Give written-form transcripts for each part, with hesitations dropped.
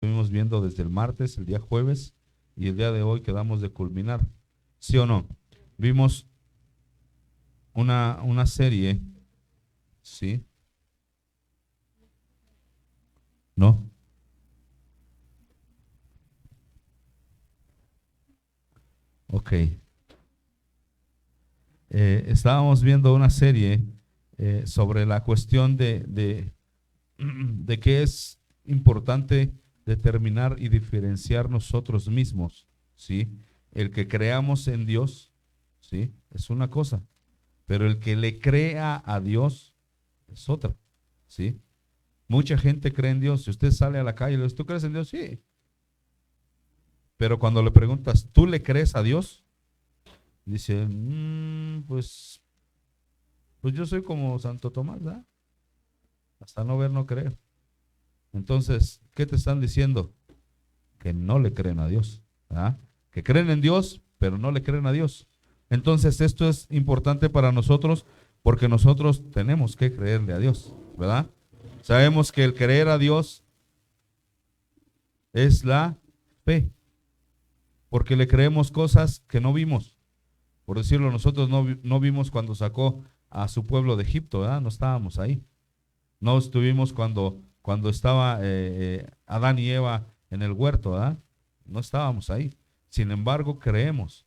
Estuvimos viendo desde el martes, el día jueves, y el día de hoy quedamos de culminar. ¿Sí o no? Vimos una serie, ¿sí? ¿No? Ok. Estábamos viendo una serie sobre la cuestión de que es importante determinar y diferenciar nosotros mismos, ¿sí? El que creamos en Dios, ¿sí? Es una cosa, pero el que le crea a Dios es otra, ¿sí? Mucha gente cree en Dios. Si usted sale a la calle y le dice, ¿tú crees en Dios? Sí. Pero cuando le preguntas, ¿tú le crees a Dios? Dice, pues yo soy como Santo Tomás, ¿verdad? Hasta no ver, no creer. Entonces, ¿qué te están diciendo? Que no le creen a Dios, ¿verdad? Que creen en Dios, pero no le creen a Dios. Entonces, esto es importante para nosotros porque nosotros tenemos que creerle a Dios, ¿verdad? Sabemos que el creer a Dios es la fe, porque le creemos cosas que no vimos. Por decirlo, nosotros no vimos cuando sacó a su pueblo de Egipto, ¿verdad? No estábamos ahí. No estuvimos cuando estaba Adán y Eva en el huerto, ¿verdad? No estábamos ahí. Sin embargo, creemos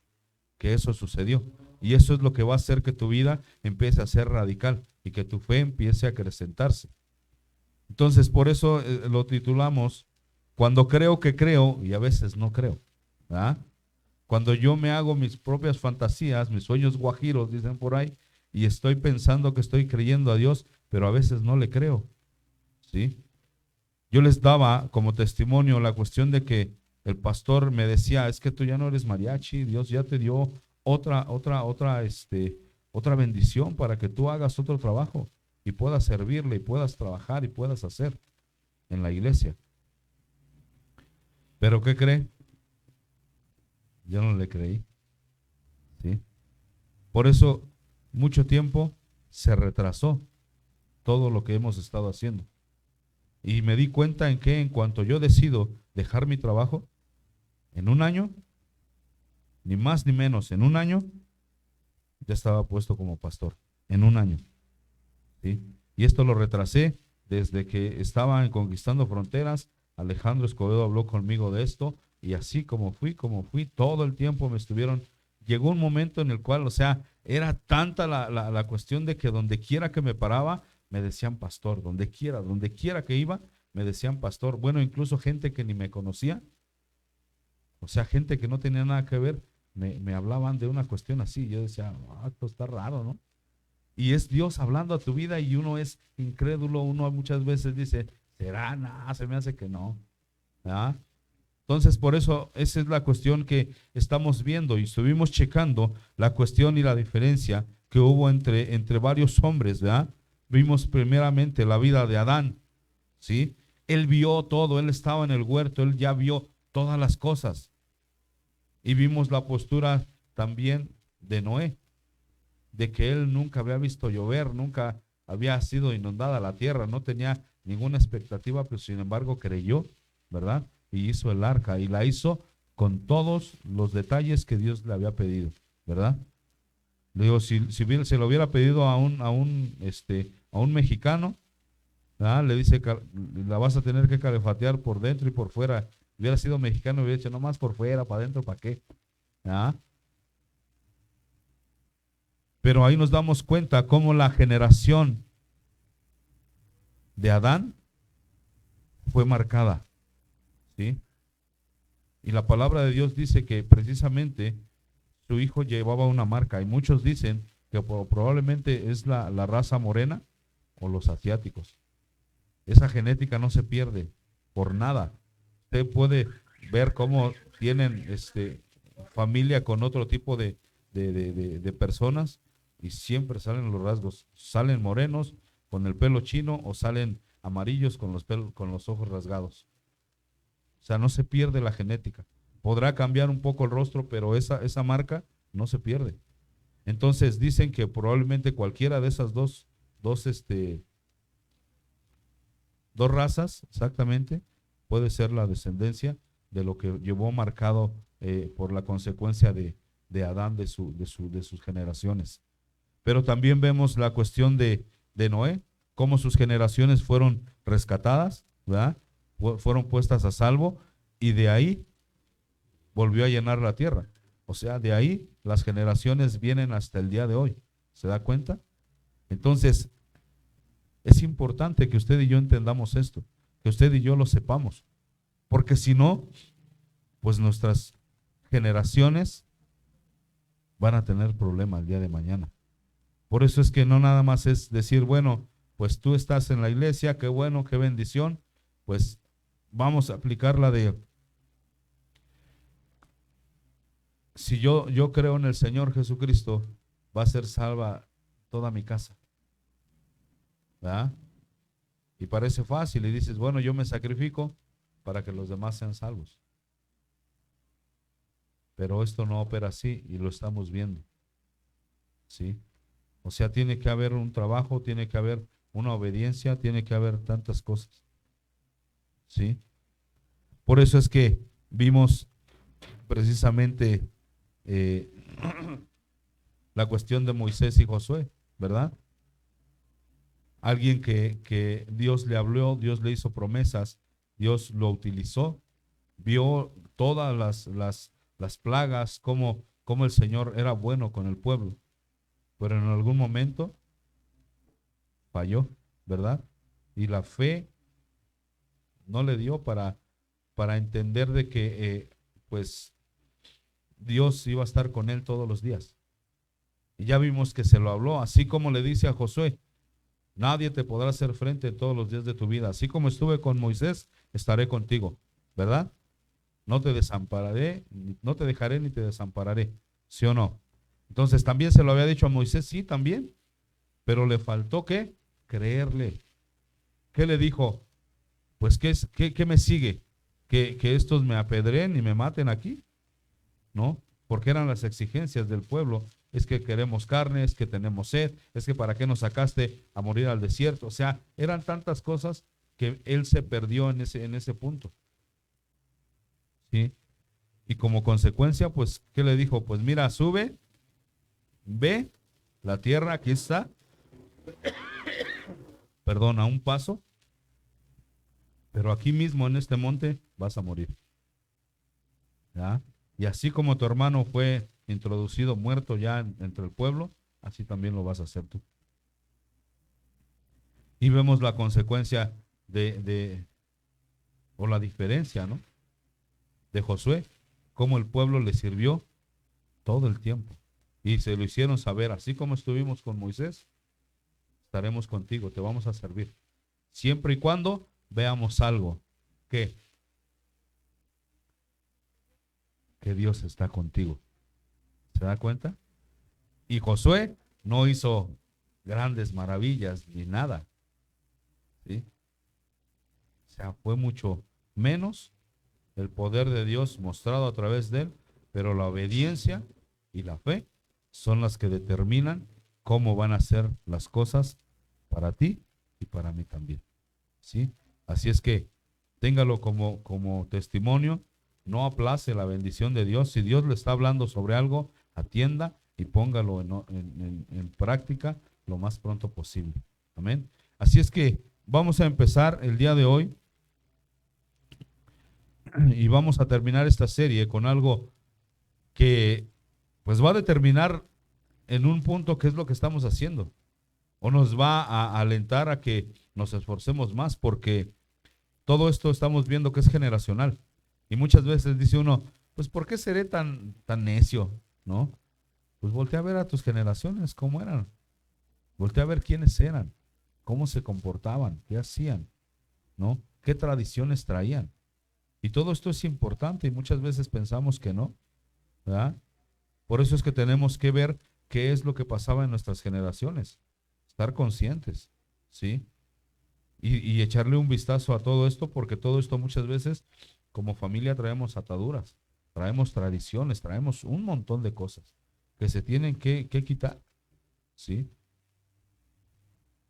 que eso sucedió. Y eso es lo que va a hacer que tu vida empiece a ser radical y que tu fe empiece a acrecentarse. Entonces, por eso lo titulamos Cuando creo que creo y a veces no creo, ¿verdad? Cuando yo me hago mis propias fantasías, mis sueños guajiros, dicen por ahí, y estoy pensando que estoy creyendo a Dios, pero a veces no le creo, ¿sí? Yo les daba como testimonio la cuestión de que el pastor me decía, es que tú ya no eres mariachi, Dios ya te dio otra bendición para que tú hagas otro trabajo y puedas servirle y puedas trabajar y puedas hacer en la iglesia. Pero ¿qué cree? Yo no le creí, ¿sí? Por eso mucho tiempo se retrasó todo lo que hemos estado haciendo. Y me di cuenta en que en cuanto yo decido dejar mi trabajo, en un año, ni más ni menos, en un año, ya estaba puesto como pastor. En un año, ¿sí? Y esto lo retrasé desde que estaba en Conquistando Fronteras. Alejandro Escobedo habló conmigo de esto y así como fui, todo el tiempo me estuvieron. Llegó un momento en el cual, o sea, era tanta la cuestión de que donde quiera que me paraba, me decían pastor, donde quiera que iba, me decían pastor. Bueno, incluso gente que ni me conocía, o sea, gente que no tenía nada que ver, me hablaban de una cuestión así. Yo decía, esto está raro, ¿no? Y es Dios hablando a tu vida y uno es incrédulo, uno muchas veces dice, ¿será? No, se me hace que no. ¿Ah? Entonces, por eso, esa es la cuestión que estamos viendo y estuvimos checando la cuestión y la diferencia que hubo entre varios hombres, ¿verdad? Vimos primeramente la vida de Adán, ¿sí? Él vio todo, él estaba en el huerto, él ya vio todas las cosas. Y vimos la postura también de Noé, de que él nunca había visto llover, nunca había sido inundada la tierra, no tenía ninguna expectativa, pero sin embargo creyó, ¿verdad? Y hizo el arca y la hizo con todos los detalles que Dios le había pedido, ¿verdad? Le digo, si se lo hubiera pedido a un mexicano, ¿verdad? Le dice, la vas a tener que calefatear por dentro y por fuera. Hubiera sido mexicano, hubiera dicho, no más por fuera, para adentro, ¿para qué? ¿Ah? Pero ahí nos damos cuenta cómo la generación de Adán fue marcada, ¿sí? Y la palabra de Dios dice que precisamente su hijo llevaba una marca y muchos dicen que probablemente es la raza morena o los asiáticos. Esa genética no se pierde por nada. Usted puede ver cómo tienen familia con otro tipo de personas y siempre salen los rasgos. Salen morenos con el pelo chino o salen amarillos con los ojos rasgados. O sea, no se pierde la genética. Podrá cambiar un poco el rostro, pero esa marca no se pierde. Entonces dicen que probablemente cualquiera de esas dos razas, exactamente, puede ser la descendencia de lo que llevó marcado por la consecuencia de Adán, de sus generaciones. Pero también vemos la cuestión de Noé, cómo sus generaciones fueron rescatadas, ¿verdad? Fueron puestas a salvo, y de ahí volvió a llenar la tierra. O sea, de ahí las generaciones vienen hasta el día de hoy. ¿Se da cuenta? Entonces, es importante que usted y yo entendamos esto, que usted y yo lo sepamos, porque si no, pues nuestras generaciones van a tener problemas el día de mañana. Por eso es que no nada más es decir, bueno, pues tú estás en la iglesia, qué bueno, qué bendición, pues vamos a aplicar la de, si yo creo en el Señor Jesucristo, va a ser salva toda mi casa, ¿verdad? Y parece fácil y dices, bueno, yo me sacrifico para que los demás sean salvos. Pero esto no opera así y lo estamos viendo, ¿sí? O sea, tiene que haber un trabajo, tiene que haber una obediencia, tiene que haber tantas cosas, ¿sí? Por eso es que vimos precisamente eh, la cuestión de Moisés y Josué, ¿verdad? Alguien que Dios le habló, Dios le hizo promesas, Dios lo utilizó, vio todas las plagas, cómo el Señor era bueno con el pueblo, pero en algún momento falló, ¿verdad? Y la fe no le dio para entender de que pues Dios iba a estar con él todos los días. Y ya vimos que se lo habló, así como le dice a Josué, nadie te podrá hacer frente todos los días de tu vida. Así como estuve con Moisés, estaré contigo, ¿verdad? No te desampararé, no te dejaré ni te desampararé, ¿sí o no? Entonces también se lo había dicho a Moisés, sí, también, pero le faltó ¿qué? Creerle. ¿Qué le dijo? Pues ¿qué me sigue? ¿Que estos me apedreen y me maten aquí? ¿No? Porque eran las exigencias del pueblo. Es que queremos carne, es que tenemos sed, es que para qué nos sacaste a morir al desierto. O sea, eran tantas cosas que él se perdió en ese punto. ¿Sí? Y como consecuencia, pues, ¿qué le dijo? Pues mira, sube, ve, la tierra aquí está, perdón, a un paso, pero aquí mismo en este monte vas a morir. ¿Ya? Y así como tu hermano fue introducido muerto ya entre el pueblo, así también lo vas a hacer tú. Y vemos la consecuencia o la diferencia, ¿no? De Josué, cómo el pueblo le sirvió todo el tiempo. Y se lo hicieron saber, así como estuvimos con Moisés, estaremos contigo, te vamos a servir. Siempre y cuando veamos algo, que Dios está contigo. ¿Se da cuenta? Y Josué no hizo grandes maravillas ni nada, ¿sí? O sea, fue mucho menos el poder de Dios mostrado a través de él, pero la obediencia y la fe son las que determinan cómo van a ser las cosas para ti y para mí también, ¿sí? Así es que téngalo como testimonio, no aplace la bendición de Dios. Si Dios le está hablando sobre algo, atienda y póngalo en práctica lo más pronto posible. Amén. Así es que vamos a empezar el día de hoy y vamos a terminar esta serie con algo que pues va a determinar en un punto qué es lo que estamos haciendo, o nos va a alentar a que nos esforcemos más, porque todo esto estamos viendo que es generacional. Y muchas veces dice uno, pues ¿por qué seré tan necio? ¿No? Pues voltea a ver a tus generaciones, cómo eran. Voltea a ver quiénes eran, cómo se comportaban, qué hacían, ¿no? ¿Qué tradiciones traían? Y todo esto es importante y muchas veces pensamos que no, ¿verdad? Por eso es que tenemos que ver qué es lo que pasaba en nuestras generaciones, estar conscientes, ¿sí? Y echarle un vistazo a todo esto, porque todo esto muchas veces como familia traemos ataduras, traemos tradiciones, traemos un montón de cosas que se tienen que quitar, ¿sí?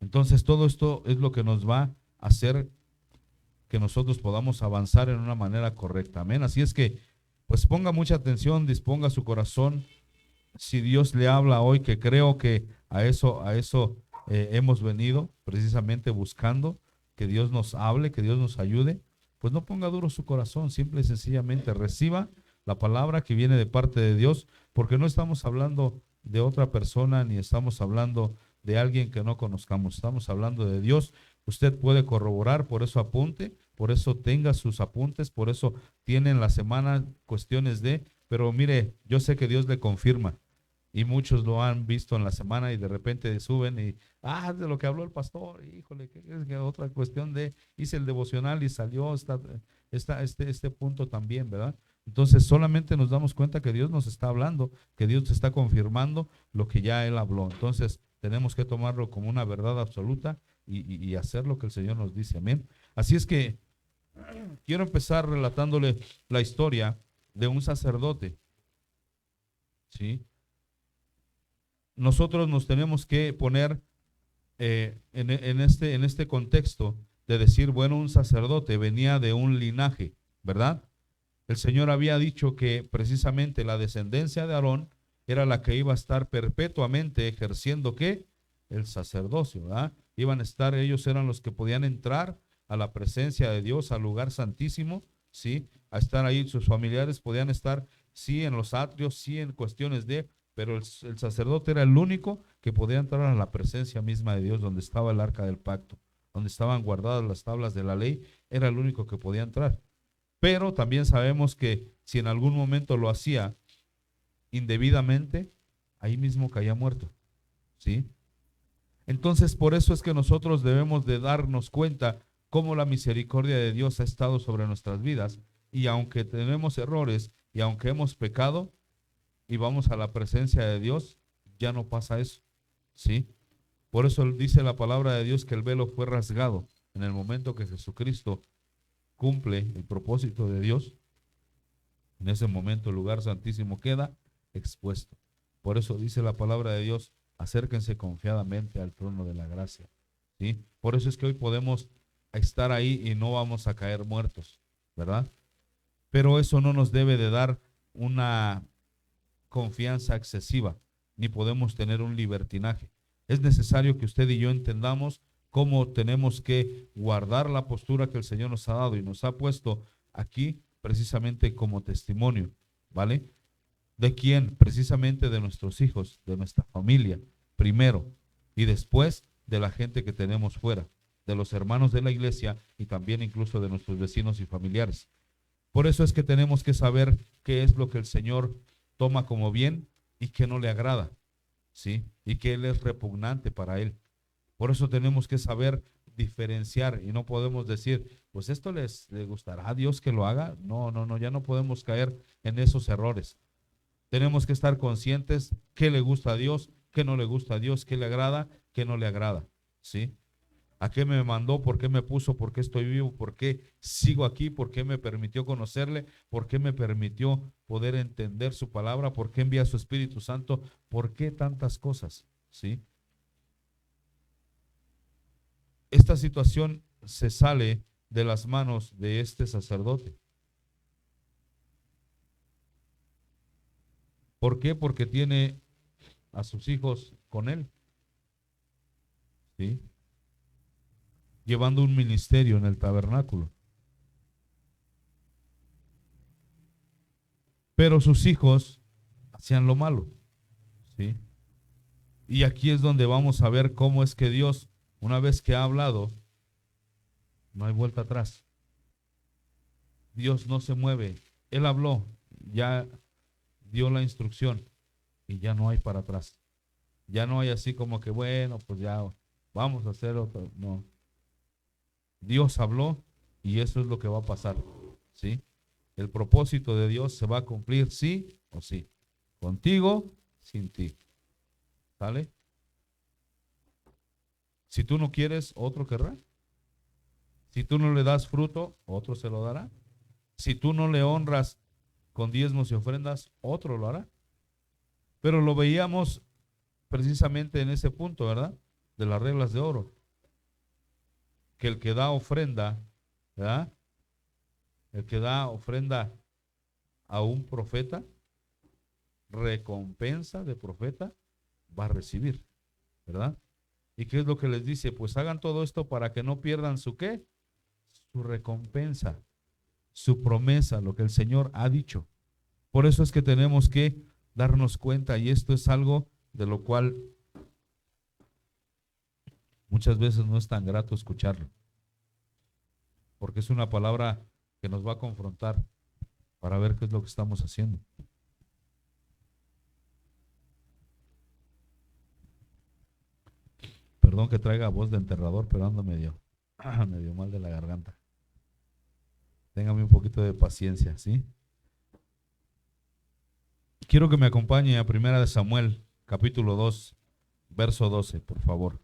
Entonces todo esto es lo que nos va a hacer que nosotros podamos avanzar en una manera correcta. Amén. Así es que, pues ponga mucha atención, disponga su corazón. Si Dios le habla hoy, que creo que a eso hemos venido precisamente buscando, que Dios nos hable, que Dios nos ayude, pues no ponga duro su corazón, simple y sencillamente reciba la palabra que viene de parte de Dios, porque no estamos hablando de otra persona, ni estamos hablando de alguien que no conozcamos, estamos hablando de Dios. Usted puede corroborar, por eso apunte, por eso tenga sus apuntes, por eso tiene en la semana cuestiones pero mire, yo sé que Dios le confirma. Y muchos lo han visto en la semana y de repente suben y, de lo que habló el pastor, híjole, que es que otra cuestión hice el devocional y salió este punto también, ¿verdad? Entonces solamente nos damos cuenta que Dios nos está hablando, que Dios está confirmando lo que ya Él habló. Entonces tenemos que tomarlo como una verdad absoluta y hacer lo que el Señor nos dice, amén. Así es que quiero empezar relatándole la historia de un sacerdote, ¿sí? Nosotros nos tenemos que poner en este contexto de decir, bueno, un sacerdote venía de un linaje, ¿verdad? El Señor había dicho que precisamente la descendencia de Aarón era la que iba a estar perpetuamente ejerciendo ¿qué? El sacerdocio, ¿verdad? Iban a estar, ellos eran los que podían entrar a la presencia de Dios, al lugar santísimo, ¿sí? A estar ahí, sus familiares podían estar, sí, en los atrios, sí, en cuestiones pero el sacerdote era el único que podía entrar a la presencia misma de Dios, donde estaba el arca del pacto, donde estaban guardadas las tablas de la ley, era el único que podía entrar. Pero también sabemos que si en algún momento lo hacía indebidamente, ahí mismo caía muerto, ¿sí? Entonces, por eso es que nosotros debemos de darnos cuenta cómo la misericordia de Dios ha estado sobre nuestras vidas, y aunque tenemos errores y aunque hemos pecado, y vamos a la presencia de Dios, ya no pasa eso, ¿sí? Por eso dice la palabra de Dios que el velo fue rasgado en el momento que Jesucristo cumple el propósito de Dios. En ese momento el lugar santísimo queda expuesto. Por eso dice la palabra de Dios, acérquense confiadamente al trono de la gracia, ¿sí? Por eso es que hoy podemos estar ahí y no vamos a caer muertos, ¿verdad? Pero eso no nos debe de dar una confianza excesiva, ni podemos tener un libertinaje. Es necesario que usted y yo entendamos cómo tenemos que guardar la postura que el Señor nos ha dado y nos ha puesto aquí precisamente como testimonio, ¿vale? ¿De quién? Precisamente de nuestros hijos, de nuestra familia, primero, y después de la gente que tenemos fuera, de los hermanos de la iglesia y también incluso de nuestros vecinos y familiares. Por eso es que tenemos que saber qué es lo que el Señor toma como bien y que no le agrada, ¿sí? Y que Él es repugnante para Él. Por eso tenemos que saber diferenciar y no podemos decir, pues esto le gustará a Dios que lo haga. No, no, no, ya no podemos caer en esos errores. Tenemos que estar conscientes qué le gusta a Dios, qué no le gusta a Dios, qué le agrada, qué no le agrada, ¿sí? ¿A qué me mandó? ¿Por qué me puso? ¿Por qué estoy vivo? ¿Por qué sigo aquí? ¿Por qué me permitió conocerle? ¿Por qué me permitió poder entender su palabra? ¿Por qué envía su Espíritu Santo? ¿Por qué tantas cosas? ¿Sí? Esta situación se sale de las manos de este sacerdote. ¿Por qué? Porque tiene a sus hijos con él, ¿sí? Llevando un ministerio en el tabernáculo. Pero sus hijos hacían lo malo, ¿sí? Y aquí es donde vamos a ver cómo es que Dios, una vez que ha hablado, no hay vuelta atrás. Dios no se mueve. Él habló, ya dio la instrucción y ya no hay para atrás. Ya no hay así como que, bueno, pues ya vamos a hacer otro. No. Dios habló y eso es lo que va a pasar, ¿sí? El propósito de Dios se va a cumplir sí o sí. Contigo, sin ti. ¿Sale? Si tú no quieres, otro querrá. Si tú no le das fruto, otro se lo dará. Si tú no le honras con diezmos y ofrendas, otro lo hará. Pero lo veíamos precisamente en ese punto, ¿verdad? De las reglas de oro. Que el que da ofrenda ¿verdad? El que da ofrenda a un profeta, recompensa de profeta, va a recibir, ¿verdad? ¿Y qué es lo que les dice? Pues hagan todo esto para que no pierdan su qué, su recompensa, su promesa, lo que el Señor ha dicho. Por eso es que tenemos que darnos cuenta, y esto es algo de lo cual muchas veces no es tan grato escucharlo, porque es una palabra que nos va a confrontar para ver qué es lo que estamos haciendo. Perdón que traiga voz de enterrador, pero ando medio mal de la garganta. Téngame un poquito de paciencia, ¿sí? Quiero que me acompañe a Primera de Samuel, capítulo 2, verso 12, por favor.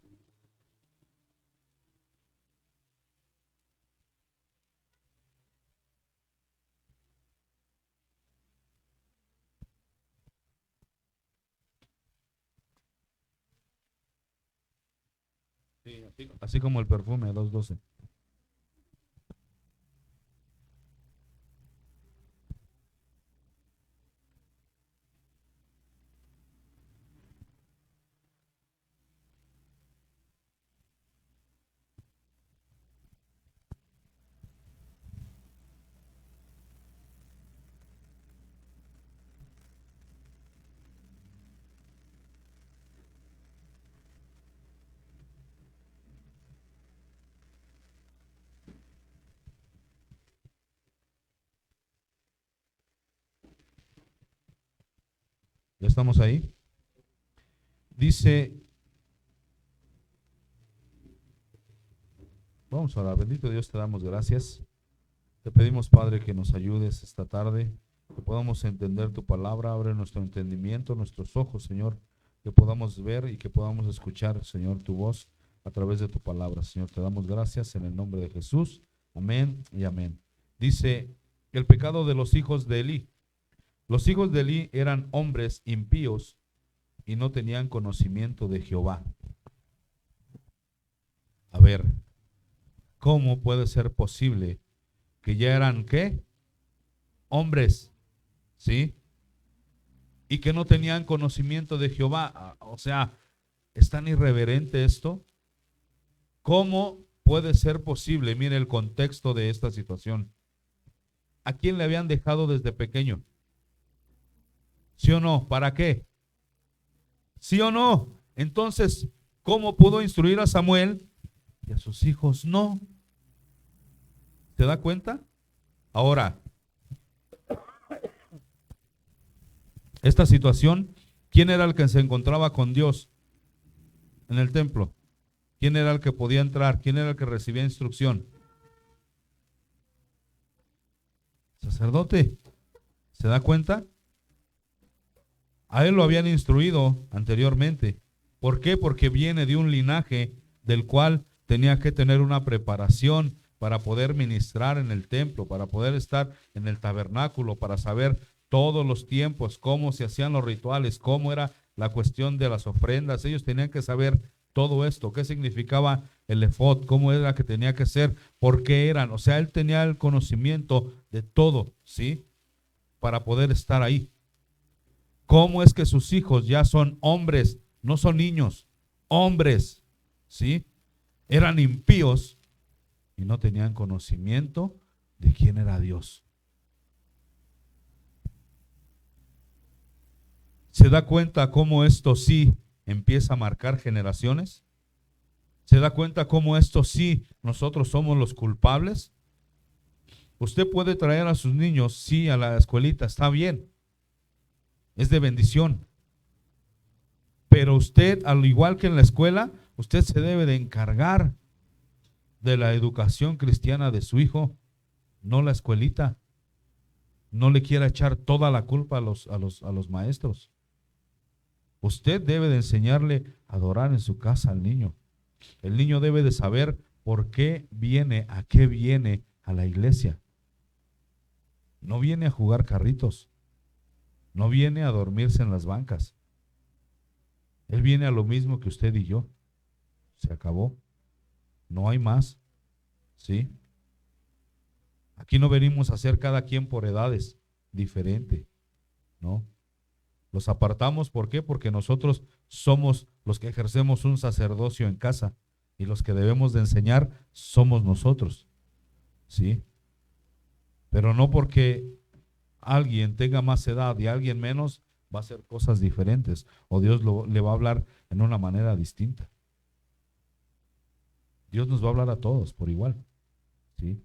Sí, así como el perfume, 2:12. ¿Ya estamos ahí? Dice, vamos a orar, bendito Dios, te damos gracias. Te pedimos, Padre, que nos ayudes esta tarde, que podamos entender tu palabra, abre nuestro entendimiento, nuestros ojos, Señor, que podamos ver y que podamos escuchar, Señor, tu voz a través de tu palabra. Señor, te damos gracias en el nombre de Jesús. Amén y amén. Dice, el pecado de los hijos de Elí. Los hijos de Elí eran hombres impíos y no tenían conocimiento de Jehová. A ver, ¿cómo puede ser posible que ya eran qué? Hombres, ¿sí? Y que no tenían conocimiento de Jehová. O sea, ¿es tan irreverente esto? ¿Cómo puede ser posible? Mire el contexto de esta situación. ¿A quién le habían dejado desde pequeño? ¿Sí o no? ¿Para qué? ¿Sí o no? Entonces, ¿cómo pudo instruir a Samuel y a sus hijos no? ¿Se da cuenta? Ahora, esta situación, ¿quién era el que se encontraba con Dios en el templo? ¿Quién era el que podía entrar? ¿Quién era el que recibía instrucción? Sacerdote. ¿Se da cuenta? A él lo habían instruido anteriormente. ¿Por qué? Porque viene de un linaje del cual tenía que tener una preparación para poder ministrar en el templo, para poder estar en el tabernáculo, para saber todos los tiempos, cómo se hacían los rituales, cómo era la cuestión de las ofrendas. Ellos tenían que saber todo esto, qué significaba el efod, cómo era que tenía que ser, por qué eran. O sea, él tenía el conocimiento de todo, ¿sí? Para poder estar ahí. ¿Cómo es que sus hijos ya son hombres, no son niños, hombres, ¿sí? Eran impíos y no tenían conocimiento de quién era Dios? ¿Se da cuenta cómo esto sí empieza a marcar generaciones? ¿Se da cuenta cómo esto sí nosotros somos los culpables? Usted puede traer a sus niños, sí, a la escuelita, está bien, es de bendición. Pero usted, al igual que en la escuela, usted se debe de encargar de la educación cristiana de su hijo, no la escuelita. No le quiera echar toda la culpa a los maestros. Usted debe de enseñarle a adorar en su casa al niño. El niño debe de saber por qué viene, a qué viene a la iglesia. No viene a jugar carritos. No viene a dormirse en las bancas. Él viene a lo mismo que usted y yo. Se acabó. No hay más. ¿Sí? Aquí no venimos a hacer cada quien por edades diferente, ¿no? Los apartamos, ¿por qué? Porque nosotros somos los que ejercemos un sacerdocio en casa y los que debemos de enseñar somos nosotros, ¿sí? Pero no porque alguien tenga más edad y alguien menos, va a hacer cosas diferentes o Dios le va a hablar en una manera distinta. Dios nos va a hablar a todos por igual, ¿sí?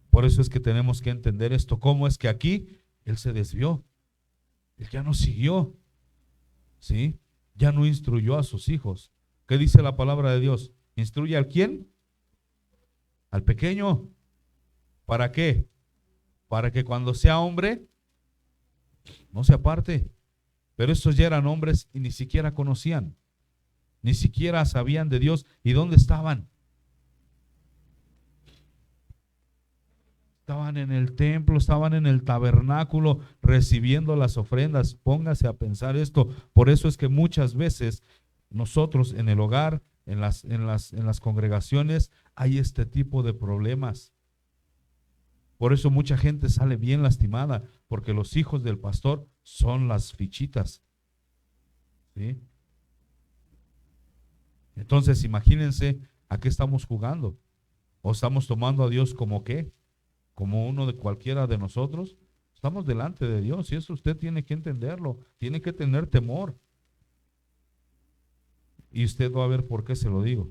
Por eso es que tenemos que entender esto. ¿Cómo es que aquí él se desvió? Él ya no siguió, ¿sí? Ya no instruyó a sus hijos. ¿Qué dice la palabra de Dios? ¿Instruye al quién? Al pequeño. ¿Para qué? Para que cuando sea hombre no se aparte. Pero estos ya eran hombres y ni siquiera conocían, ni siquiera sabían de Dios. ¿Y dónde estaban? Estaban en el templo, estaban en el tabernáculo recibiendo las ofrendas. Póngase a pensar esto. Por eso es que muchas veces nosotros en el hogar, en las congregaciones, hay este tipo de problemas. Por eso mucha gente sale bien lastimada, porque los hijos del pastor son las fichitas, ¿sí? Entonces imagínense a qué estamos jugando. ¿O estamos tomando a Dios como qué? Como uno de cualquiera de nosotros. Estamos delante de Dios y eso usted tiene que entenderlo, tiene que tener temor. Y usted va a ver por qué se lo digo.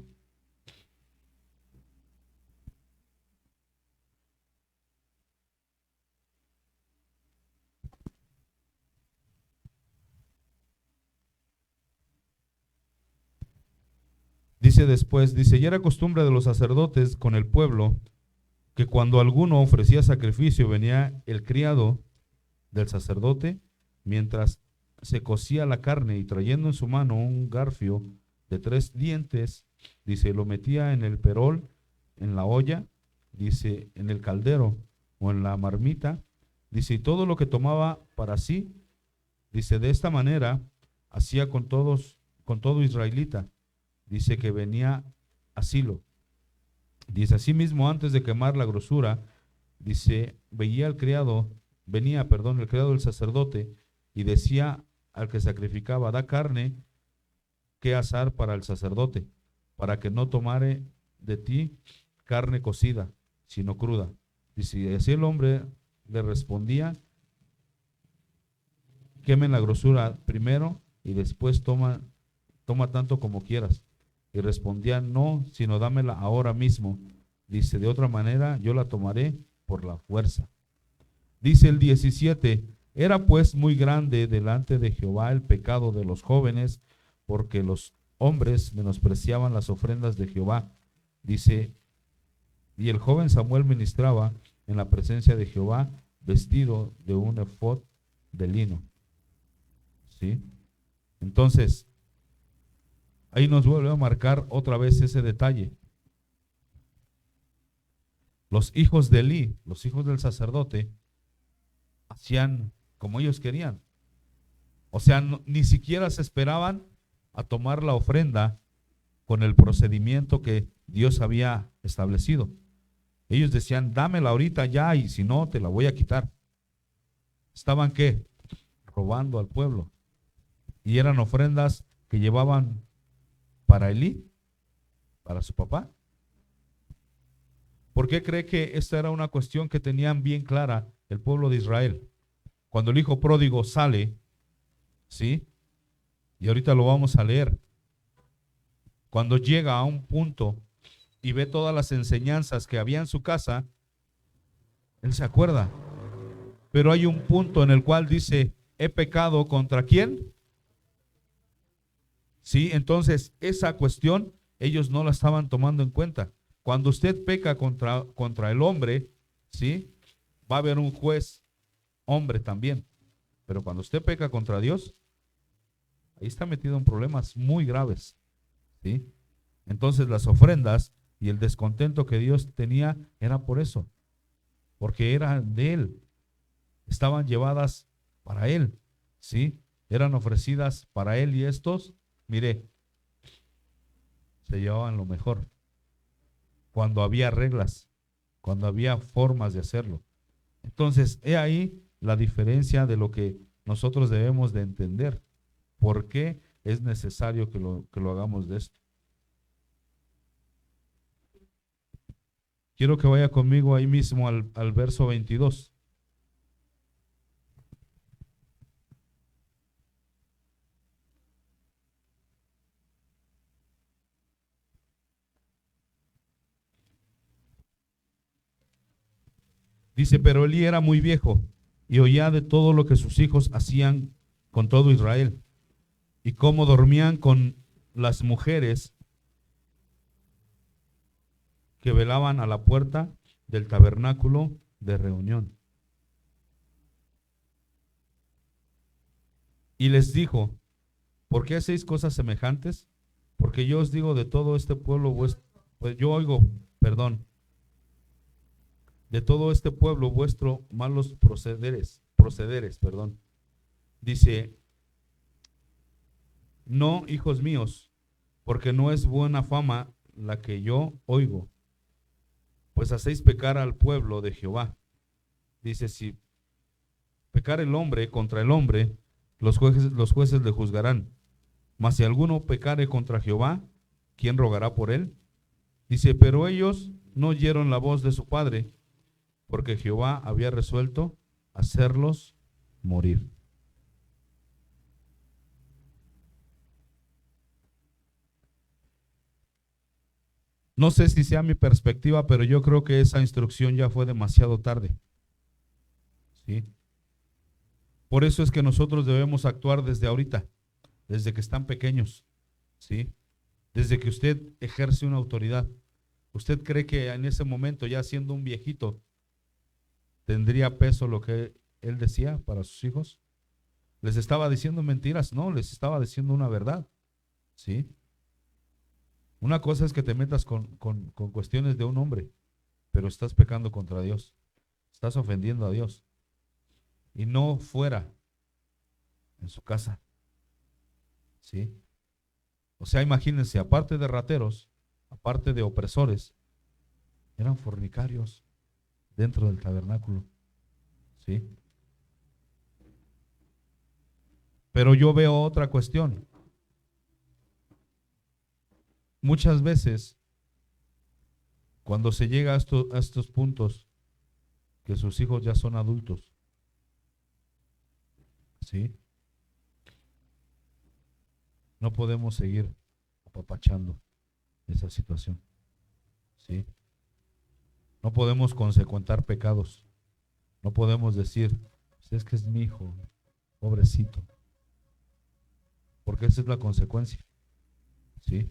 Dice después, dice, y era costumbre de los sacerdotes con el pueblo que cuando alguno ofrecía sacrificio venía el criado del sacerdote mientras se cocía la carne y trayendo en su mano un garfio de 3 dientes, dice, lo metía en el perol, en la olla, dice, en el caldero o en la marmita, dice, y todo lo que tomaba para sí, dice, de esta manera hacía con todos, con todo israelita, dice que venía a Silo. Dice, asimismo, antes de quemar la grosura, dice, veía al criado, venía, perdón, el criado del sacerdote, y decía al que sacrificaba, da carne que asar para el sacerdote, para que no tomare de ti carne cocida, sino cruda. Dice, y así el hombre le respondía, quemen la grosura primero y después toma tanto como quieras. Y respondía, no, sino dámela ahora mismo. Dice, de otra manera yo la tomaré por la fuerza. Dice el 17, era pues muy grande delante de Jehová el pecado de los jóvenes, porque los hombres menospreciaban las ofrendas de Jehová. Dice, y el joven Samuel ministraba en la presencia de Jehová, vestido de un efod de lino. ¿Sí? Entonces, ahí nos vuelve a marcar otra vez ese detalle. Los hijos de Elí, los hijos del sacerdote, hacían como ellos querían. O sea, ni siquiera se esperaban a tomar la ofrenda con el procedimiento que Dios había establecido. Ellos decían, dámela ahorita ya y si no, te la voy a quitar. ¿Estaban qué? Robando al pueblo. Y eran ofrendas que llevaban para Elí, para su papá. ¿Por qué cree que esta era una cuestión que tenían bien clara el pueblo de Israel? Cuando el hijo pródigo sale, ¿sí? Y ahorita lo vamos a leer. Cuando llega a un punto y ve todas las enseñanzas que había en su casa, él se acuerda. Pero hay un punto en el cual dice, ¿he pecado contra quién? Sí, entonces esa cuestión ellos no la estaban tomando en cuenta. Cuando usted peca contra el hombre, ¿sí? Va a haber un juez hombre también. Pero cuando usted peca contra Dios, ahí está metido en problemas muy graves, ¿sí? Entonces las ofrendas y el descontento que Dios tenía era por eso, porque eran de Él, estaban llevadas para Él, ¿sí? Eran ofrecidas para Él y estos, mire, se llevaban lo mejor. cuando había reglas, cuando había formas de hacerlo. Entonces, he ahí la diferencia de lo que nosotros debemos de entender. ¿Por qué es necesario que lo hagamos de esto? Quiero que vaya conmigo ahí mismo al verso 22. Dice, pero Elí era muy viejo y oía de todo lo que sus hijos hacían con todo Israel y cómo dormían con las mujeres que velaban a la puerta del tabernáculo de reunión. Y les dijo, ¿por qué hacéis cosas semejantes? Porque yo os digo de todo este pueblo vuestro, pues yo oigo, perdón, de todo este pueblo vuestro malos procederes, perdón. Dice, no, hijos míos, porque no es buena fama la que yo oigo, pues hacéis pecar al pueblo de Jehová. Dice, si pecar el hombre contra el hombre, los jueces le juzgarán. Mas si alguno pecare contra Jehová, ¿quién rogará por él? Dice, pero ellos no oyeron la voz de su padre, porque Jehová había resuelto hacerlos morir. No sé si sea mi perspectiva, pero yo creo que esa instrucción ya fue demasiado tarde. ¿Sí? Por eso es que nosotros debemos actuar desde ahorita, desde que están pequeños, ¿sí? Desde que usted ejerce una autoridad. ¿Usted cree que en ese momento, ya siendo un viejito, tendría peso lo que él decía para sus hijos? ¿Les estaba diciendo mentiras? No, les estaba diciendo una verdad, ¿sí? Una cosa es que te metas con cuestiones de un hombre, pero estás pecando contra Dios, estás ofendiendo a Dios, y no fuera, en su casa, ¿sí? O sea, imagínense, aparte de rateros, aparte de opresores, eran fornicarios dentro del tabernáculo, ¿sí? Pero yo veo otra cuestión. Muchas veces, cuando se llega a estos puntos, que sus hijos ya son adultos, ¿sí? No podemos seguir apapachando esa situación, ¿sí? No podemos consecuentar pecados. No podemos decir, pues es que es mi hijo, pobrecito. Porque esa es la consecuencia, ¿sí?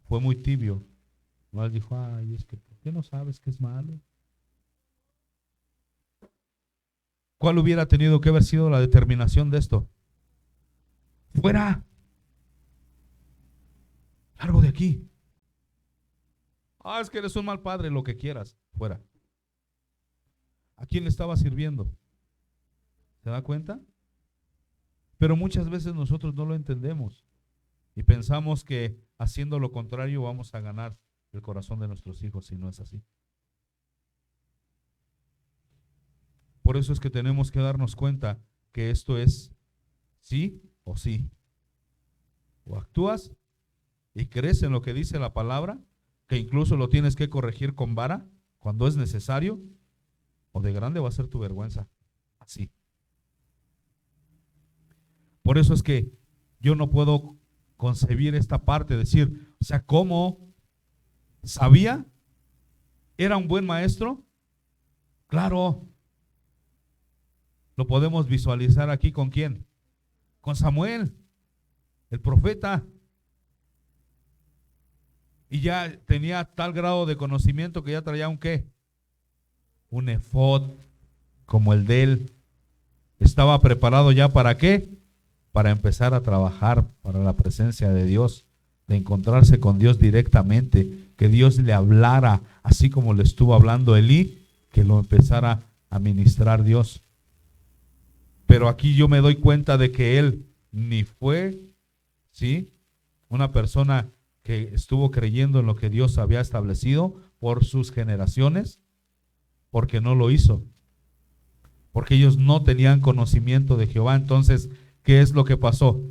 Fue muy tibio. No él dijo, ay, es que ¿por qué no sabes que es malo? ¿Cuál hubiera tenido que haber sido la determinación de esto? ¡Fuera! ¡Largo de aquí! Ah, es que eres un mal padre, lo que quieras. Fuera. ¿A quién le estaba sirviendo? ¿Se da cuenta? Pero muchas veces nosotros no lo entendemos y pensamos que haciendo lo contrario vamos a ganar el corazón de nuestros hijos, y no es así. Por eso es que tenemos que darnos cuenta que esto es sí o sí. O actúas y crees en lo que dice la palabra, que incluso lo tienes que corregir con vara cuando es necesario, o de grande va a ser tu vergüenza. Así. Por eso es que yo no puedo concebir esta parte, decir, o sea, ¿cómo sabía? ¿Era un buen maestro? Claro. Lo podemos visualizar aquí ¿con quién? Con Samuel, el profeta. Y ya tenía tal grado de conocimiento que ya traía un ¿qué? Un efod como el de él. Estaba preparado ya ¿para qué? Para empezar a trabajar para la presencia de Dios, de encontrarse con Dios directamente, que Dios le hablara, así como le estuvo hablando Elí, que lo empezara a ministrar Dios. Pero aquí yo me doy cuenta de que él ni fue, ¿sí?, una persona que estuvo creyendo en lo que Dios había establecido por sus generaciones, porque no lo hizo, porque ellos no tenían conocimiento de Jehová. Entonces, ¿qué es lo que pasó?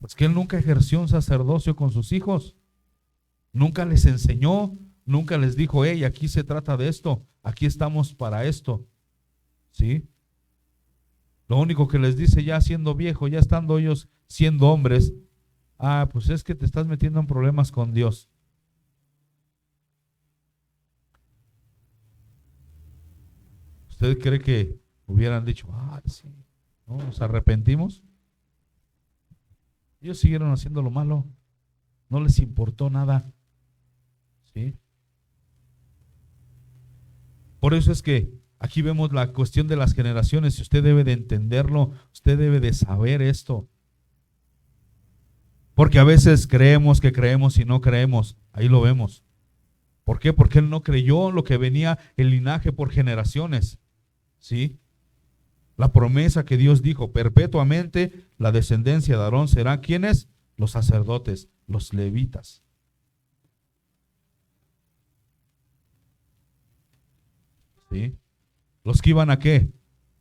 Pues que él nunca ejerció un sacerdocio con sus hijos, nunca les enseñó, nunca les dijo, hey, aquí se trata de esto, aquí estamos para esto, ¿sí? Lo único que les dice ya siendo viejo, ya estando ellos siendo hombres, pues es que te estás metiendo en problemas con Dios. ¿Usted cree que hubieran dicho, sí, ¿no? Nos arrepentimos? Ellos siguieron haciendo lo malo, no les importó nada, ¿sí? Por eso es que aquí vemos la cuestión de las generaciones, y usted debe de entenderlo, usted debe de saber esto. Porque a veces creemos que creemos y no creemos, ahí lo vemos. ¿Por qué? Porque él no creyó lo que venía el linaje por generaciones, ¿sí? La promesa que Dios dijo, perpetuamente la descendencia de Aarón será, ¿quiénes? Los sacerdotes, los levitas. ¿Sí? ¿Los que iban a qué?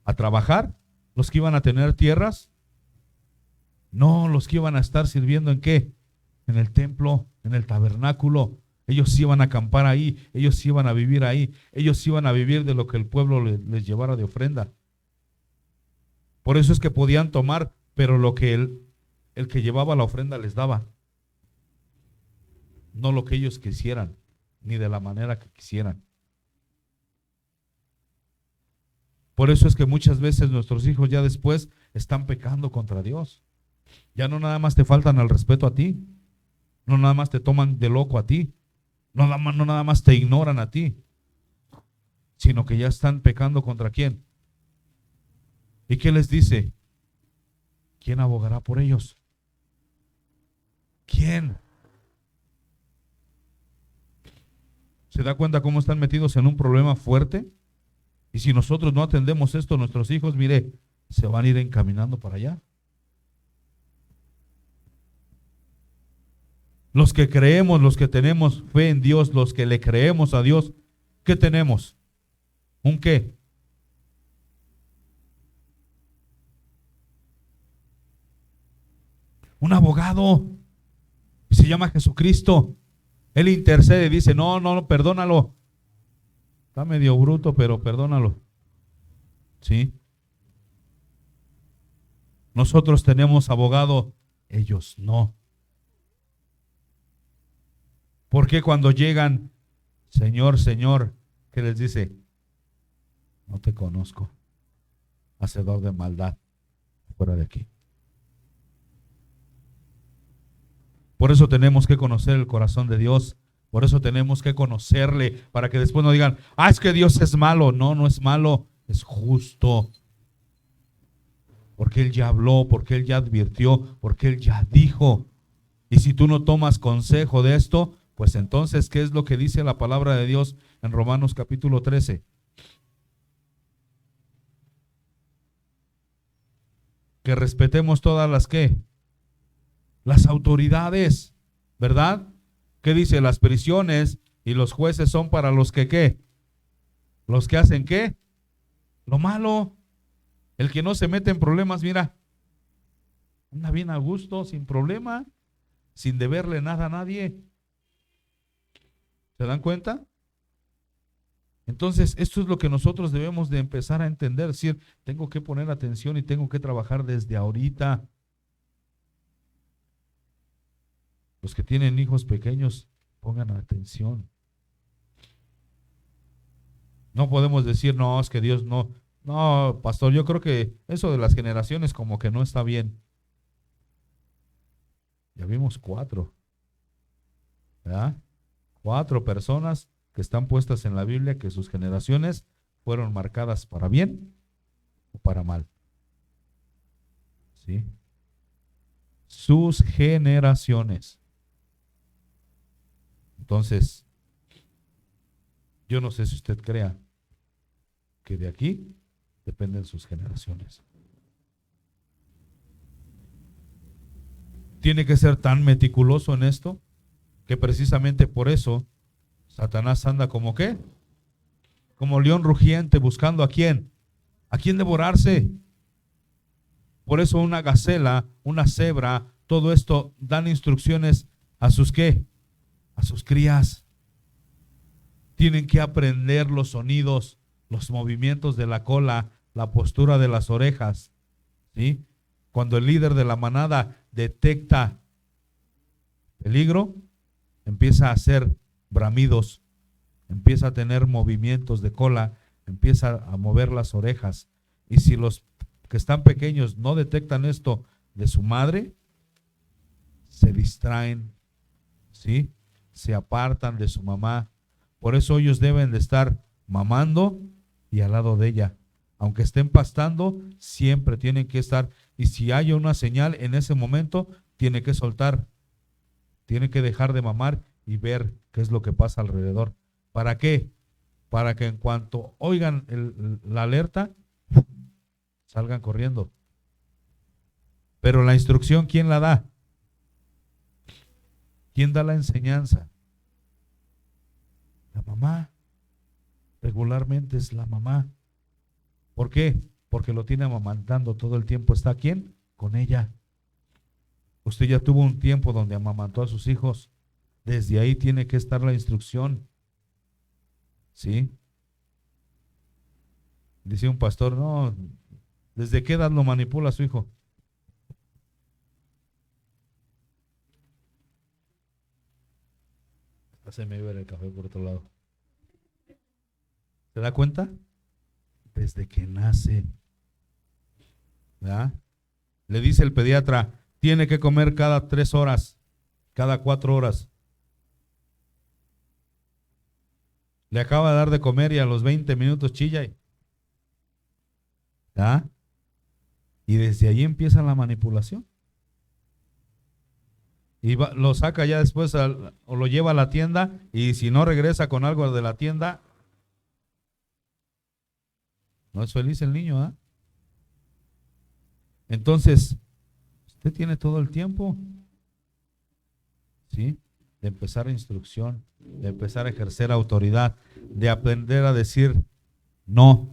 ¿A trabajar? ¿Los que iban a tener tierras? No, los que iban a estar sirviendo ¿en qué? En el templo, en el tabernáculo. Ellos iban a acampar ahí, ellos iban a vivir ahí, ellos iban a vivir de lo que el pueblo les llevara de ofrenda. Por eso es que podían tomar, pero lo que el que llevaba la ofrenda les daba. No lo que ellos quisieran, ni de la manera que quisieran. Por eso es que muchas veces nuestros hijos ya después están pecando contra Dios. Ya no nada más te faltan al respeto a ti, no nada más te toman de loco a ti, no nada más te ignoran a ti, sino que ya están pecando contra quién. ¿Y qué les dice? ¿Quién abogará por ellos? ¿Quién? ¿Se da cuenta cómo están metidos en un problema fuerte? Y si nosotros no atendemos esto, nuestros hijos, mire, se van a ir encaminando para allá. Los que creemos, los que tenemos fe en Dios, los que le creemos a Dios, ¿qué tenemos? ¿Un qué? Un abogado. Y se llama Jesucristo. Él intercede y dice, no, perdónalo. Está medio bruto, pero perdónalo. ¿Sí? Nosotros tenemos abogado, ellos no. Porque cuando llegan, Señor, Señor, ¿qué les dice? No te conozco, hacedor de maldad, fuera de aquí. Por eso tenemos que conocer el corazón de Dios. Por eso tenemos que conocerle, para que después no digan, es que Dios es malo. No, no es malo, es justo. Porque Él ya habló, porque Él ya advirtió, porque Él ya dijo. Y si tú no tomas consejo de esto, pues entonces, ¿qué es lo que dice la palabra de Dios en Romanos capítulo 13? Que respetemos todas las ¿qué? Las autoridades, ¿verdad? ¿Qué dice? Las prisiones y los jueces son para los que ¿qué? Los que hacen ¿qué? Lo malo. El que no se mete en problemas, mira, anda bien a gusto, sin problema, sin deberle nada a nadie. ¿Se dan cuenta? Entonces, esto es lo que nosotros debemos de empezar a entender, es decir, tengo que poner atención y tengo que trabajar desde ahorita. Los que tienen hijos pequeños, pongan atención. No podemos decir, no, es que Dios no. No, pastor, yo creo que eso de las generaciones como que no está bien. Ya vimos 4, ¿verdad? 4 personas que están puestas en la Biblia que sus generaciones fueron marcadas para bien o para mal. ¿Sí? Sus generaciones. Entonces, yo no sé si usted crea que de aquí dependen sus generaciones. Tiene que ser tan meticuloso en esto que precisamente por eso Satanás anda como ¿qué? Como león rugiente buscando ¿a quién? ¿A quién devorarse? Por eso una gacela, una cebra, todo esto dan instrucciones a sus ¿qué? A sus crías. Tienen que aprender los sonidos, los movimientos de la cola, la postura de las orejas, ¿sí? Cuando el líder de la manada detecta peligro, empieza a hacer bramidos, empieza a tener movimientos de cola, empieza a mover las orejas. Y si los que están pequeños no detectan esto de su madre, se distraen, ¿sí? Se apartan de su mamá. Por eso ellos deben de estar mamando y al lado de ella. Aunque estén pastando, siempre tienen que estar. Y si hay una señal en ese momento, tiene que soltar. Tiene que dejar de mamar y ver qué es lo que pasa alrededor. ¿Para qué? Para que en cuanto oigan la alerta, salgan corriendo. Pero la instrucción, ¿quién la da? ¿Quién da la enseñanza? La mamá. Regularmente es la mamá. ¿Por qué? Porque lo tiene amamantando todo el tiempo. ¿Está quién? Con ella. Usted ya tuvo un tiempo donde amamantó a sus hijos. Desde ahí tiene que estar la instrucción. ¿Sí? Dice un pastor, no, ¿desde qué edad lo manipula a su hijo? Se me iba el café por otro lado. ¿Se da cuenta? Desde que nace. ¿Verdad? Le dice el pediatra, tiene que comer cada 3 horas, cada 4 horas. Le acaba de dar de comer y a los 20 minutos chilla. ¿Ah? Y desde ahí empieza la manipulación. Y lo saca ya después o lo lleva a la tienda y si no regresa con algo de la tienda, no es feliz el niño, ¿ah? Entonces, usted tiene todo el tiempo, ¿sí? De empezar instrucción, de empezar a ejercer autoridad, de aprender a decir no.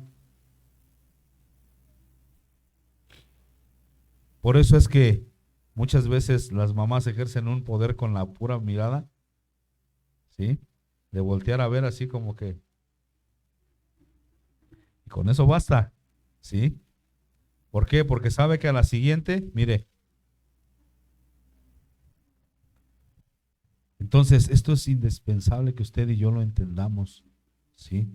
Por eso es que muchas veces las mamás ejercen un poder con la pura mirada, ¿sí? De voltear a ver así como que, y con eso basta, ¿sí? ¿Por qué? Porque sabe que a la siguiente, mire, entonces esto es indispensable que usted y yo lo entendamos, ¿sí?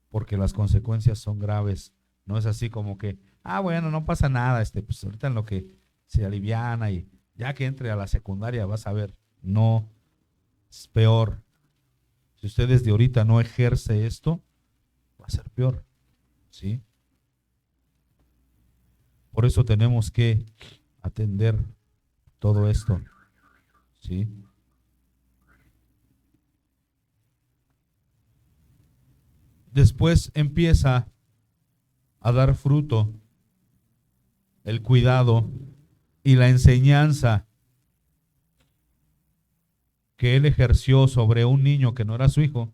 Porque las consecuencias son graves. No es así como que, bueno, no pasa nada, pues ahorita en lo que se aliviana y ya que entre a la secundaria vas a ver. No, es peor. Si usted desde ahorita no ejerce esto, va a ser peor, ¿sí? Por eso tenemos que atender todo esto, ¿sí? Después empieza a dar fruto el cuidado y la enseñanza que él ejerció sobre un niño que no era su hijo,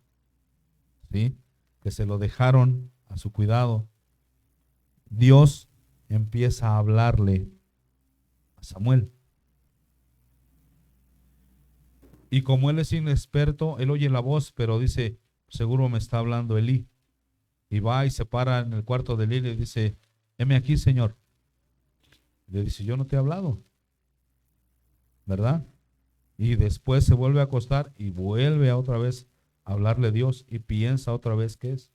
¿sí? Que se lo dejaron a su cuidado. Dios empieza a hablarle a Samuel. Y como él es inexperto, él oye la voz, pero dice, seguro me está hablando Elí. Y va y se para en el cuarto de Elí y le dice, heme aquí, Señor. Le dice, yo no te he hablado, ¿verdad? Y después se vuelve a acostar y vuelve a otra vez a hablarle a Dios y piensa otra vez qué es.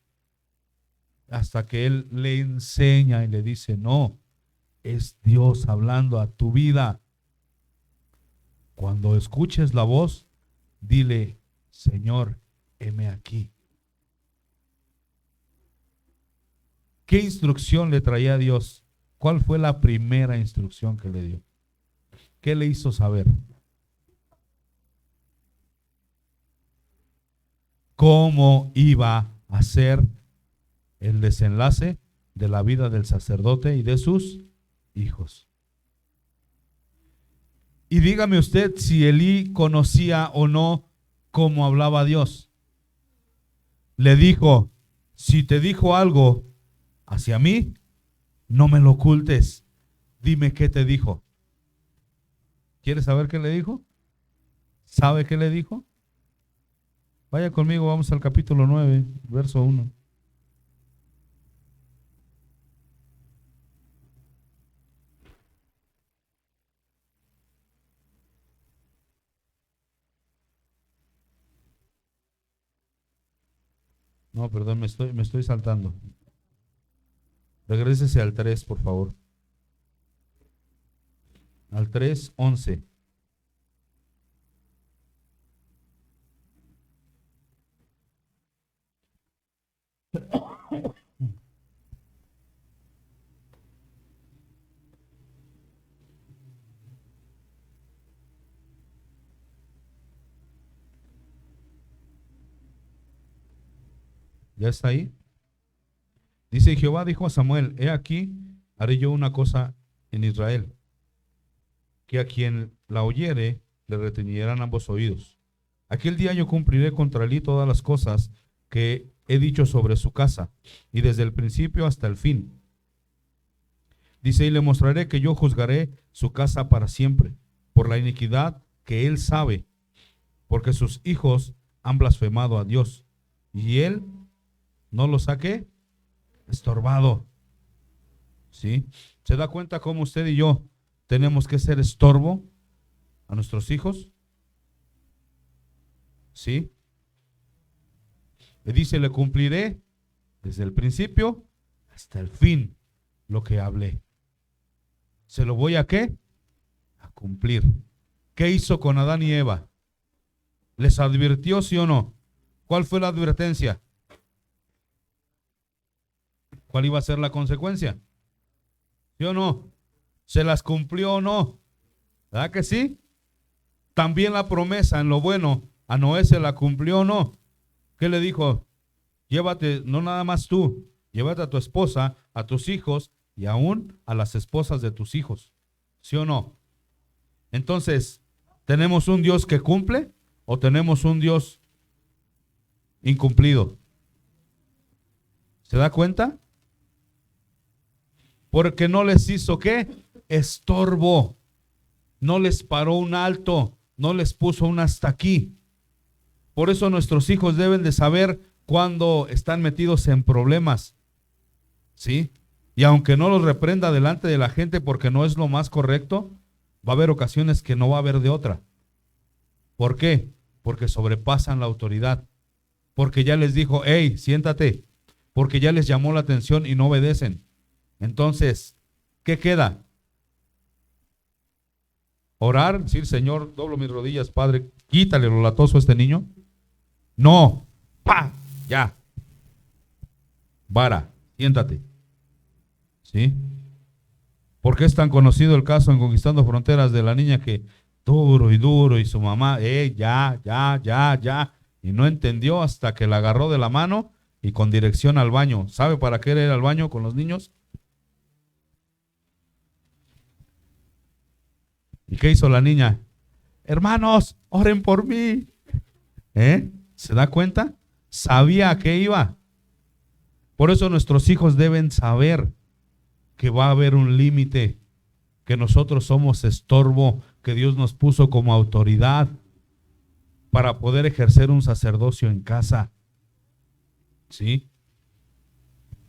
Hasta que él le enseña y le dice, no, es Dios hablando a tu vida. Cuando escuches la voz, dile, Señor, heme aquí. ¿Qué instrucción le traía a Dios? ¿Cuál fue la primera instrucción que le dio? ¿Qué le hizo saber? ¿Cómo iba a ser el desenlace de la vida del sacerdote y de sus hijos? Y dígame usted si Elí conocía o no cómo hablaba Dios. Le dijo, si te dijo algo hacia mí, no me lo ocultes. Dime qué te dijo. ¿Quieres saber qué le dijo? ¿Sabe qué le dijo? Vaya conmigo, vamos al capítulo 9, verso 1. No, perdón, me estoy saltando. Regrésese al 3, por favor. Al 3:11. ¿Ya está ahí? Dice, Jehová dijo a Samuel, he aquí, haré yo una cosa en Israel, que a quien la oyere le retiñirán ambos oídos. Aquel día yo cumpliré contra él todas las cosas que he dicho sobre su casa, y desde el principio hasta el fin. Dice, y le mostraré que yo juzgaré su casa para siempre, por la iniquidad que él sabe, porque sus hijos han blasfemado a Dios, y él no los ha ¿qué? Estorbado. ¿Sí? ¿Se da cuenta cómo usted y yo tenemos que ser estorbo a nuestros hijos? ¿Sí? Le dice, le cumpliré desde el principio hasta el fin lo que hablé. ¿Se lo voy a qué? A cumplir. ¿Qué hizo con Adán y Eva? ¿Les advirtió, sí o no? ¿Cuál fue la advertencia? ¿Cuál iba a ser la consecuencia? ¿Sí o no? ¿Se las cumplió o no? ¿Verdad que sí? También la promesa en lo bueno a Noé se la cumplió o no. ¿Qué le dijo? Llévate, no nada más tú, llévate a tu esposa, a tus hijos y aún a las esposas de tus hijos. ¿Sí o no? Entonces, ¿tenemos un Dios que cumple o tenemos un Dios incumplido? ¿Se da cuenta? Porque no les hizo ¿qué? Estorbo. No les paró un alto, no les puso un hasta aquí. Por eso nuestros hijos deben de saber cuando están metidos en problemas. ¿Sí? Y aunque no los reprenda delante de la gente porque no es lo más correcto, va a haber ocasiones que no va a haber de otra. ¿Por qué? Porque sobrepasan la autoridad. Porque ya les dijo, hey, siéntate. Porque ya les llamó la atención y no obedecen. Entonces, ¿qué queda? Orar, decir, Señor, doblo mis rodillas, Padre, quítale lo latoso a este niño. No, ¡pa! Ya. Vara, siéntate. ¿Sí? ¿Por qué es tan conocido el caso en Conquistando Fronteras de la niña que duro y su mamá, ya, y no entendió hasta que la agarró de la mano y con dirección al baño? ¿Sabe para qué era ir al baño con los niños? ¿Y qué hizo la niña? Hermanos, oren por mí. ¿Se da cuenta? Sabía a qué iba. Por eso nuestros hijos deben saber que va a haber un límite, que nosotros somos estorbo, que Dios nos puso como autoridad para poder ejercer un sacerdocio en casa. ¿Sí?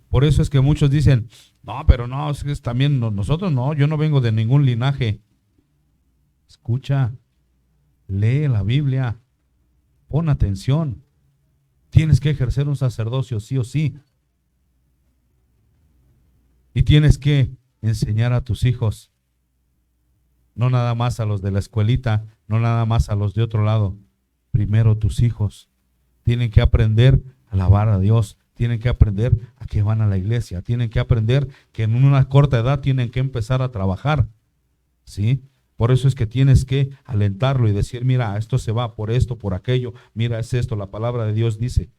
Por eso es que muchos dicen, no, pero no, es que también nosotros no, yo no vengo de ningún linaje. Escucha, lee la Biblia, pon atención. Tienes que ejercer un sacerdocio sí o sí. Y tienes que enseñar a tus hijos, no nada más a los de la escuelita, no nada más a los de otro lado. Primero tus hijos tienen que aprender a alabar a Dios, tienen que aprender a que van a la iglesia, tienen que aprender que en una corta edad tienen que empezar a trabajar. ¿Sí? Por eso es que tienes que alentarlo y decir, mira, esto se va por esto, por aquello, mira, es esto, la palabra de Dios dice.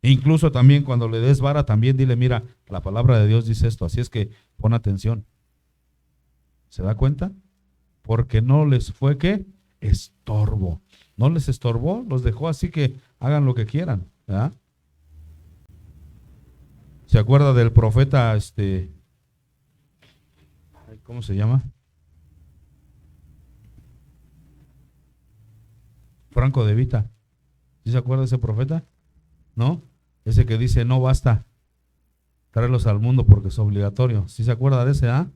E incluso también cuando le des vara, también dile, mira, la palabra de Dios dice esto, así es que pon atención. ¿Se da cuenta? porque no les fue ¿qué? Estorbo. No les estorbó, los dejó así que hagan lo que quieran, ¿verdad? ¿Se acuerda del profeta, ¿cómo se llama? Franco de Vita. ¿Sí se acuerda de ese profeta? ¿No? Ese que dice, no basta traerlos al mundo porque es obligatorio. ¿Sí se acuerda de ese, ah?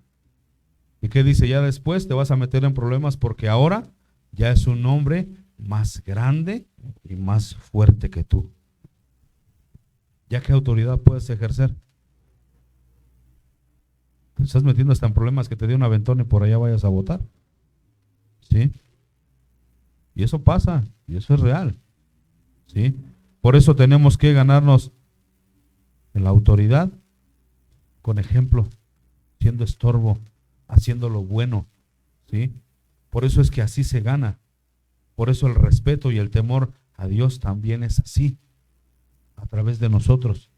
¿Y qué dice? Ya después te vas a meter en problemas porque ahora ya es un hombre más grande y más fuerte que tú. ¿Ya qué autoridad puedes ejercer? Te estás metiendo hasta en problemas que te dé un aventón y por allá vayas a votar. ¿Sí? Y eso pasa, y eso es real. ¿Sí? Por eso tenemos que ganarnos en la autoridad con ejemplo, siendo estorbo, haciendo lo bueno. ¿Sí? Por eso es que así se gana. Por eso el respeto y el temor a Dios también es así, a través de nosotros,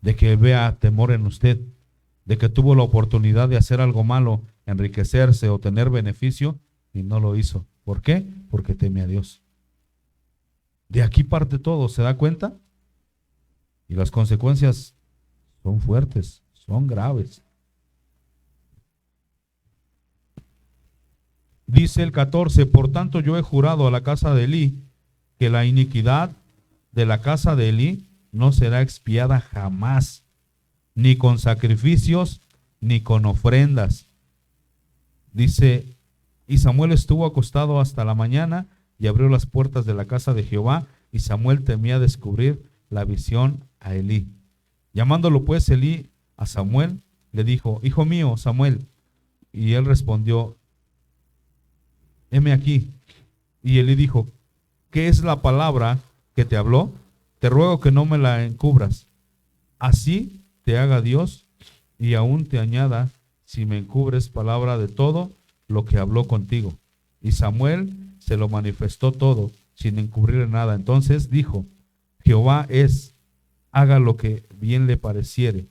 de que vea temor en usted, de que tuvo la oportunidad de hacer algo malo, enriquecerse o tener beneficio y no lo hizo. ¿Por qué? Porque teme a Dios. De aquí parte todo, ¿se da cuenta? Y las consecuencias son fuertes, son graves. Dice el 14, por tanto yo he jurado a la casa de Elí que la iniquidad de la casa de Elí no será expiada jamás, ni con sacrificios, ni con ofrendas. Dice, y Samuel estuvo acostado hasta la mañana y abrió las puertas de la casa de Jehová, y Samuel temía descubrir la visión a Elí. Llamándolo pues Elí a Samuel, le dijo, hijo mío, Samuel. Y él respondió, heme aquí. Y Elí dijo, ¿qué es la palabra que te habló? Te ruego que no me la encubras. Así te haga Dios y aún te añada si me encubres palabra de todo lo que habló contigo. Y Samuel se lo manifestó todo, sin encubrir nada. Entonces dijo, Jehová es, haga lo que bien le pareciere.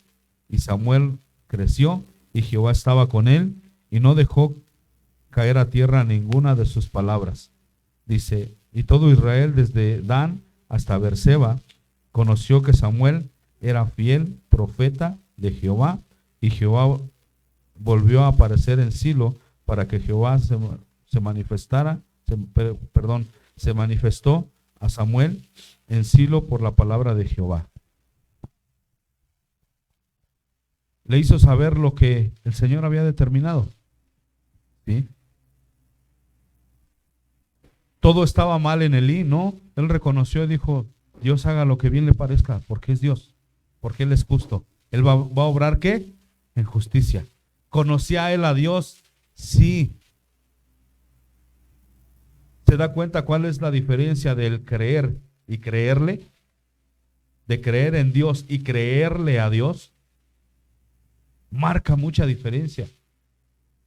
Y Samuel creció, y Jehová estaba con él, y no dejó caer a tierra ninguna de sus palabras. Dice, y todo Israel desde Dan hasta Beerseba conoció que Samuel era fiel profeta de Jehová, y Jehová volvió a aparecer en Silo para que Jehová se manifestó a Samuel en Silo por la palabra de Jehová. Le hizo saber lo que el Señor había determinado. ¿Sí? Todo estaba mal en Elí, ¿no? Él reconoció y dijo, Dios haga lo que bien le parezca, porque es Dios, porque Él es justo. Él va a obrar, ¿qué? En justicia. ¿Conocía él a Dios? Sí. ¿Se da cuenta cuál es la diferencia del creer y creerle? De creer en Dios y creerle a Dios. Marca mucha diferencia.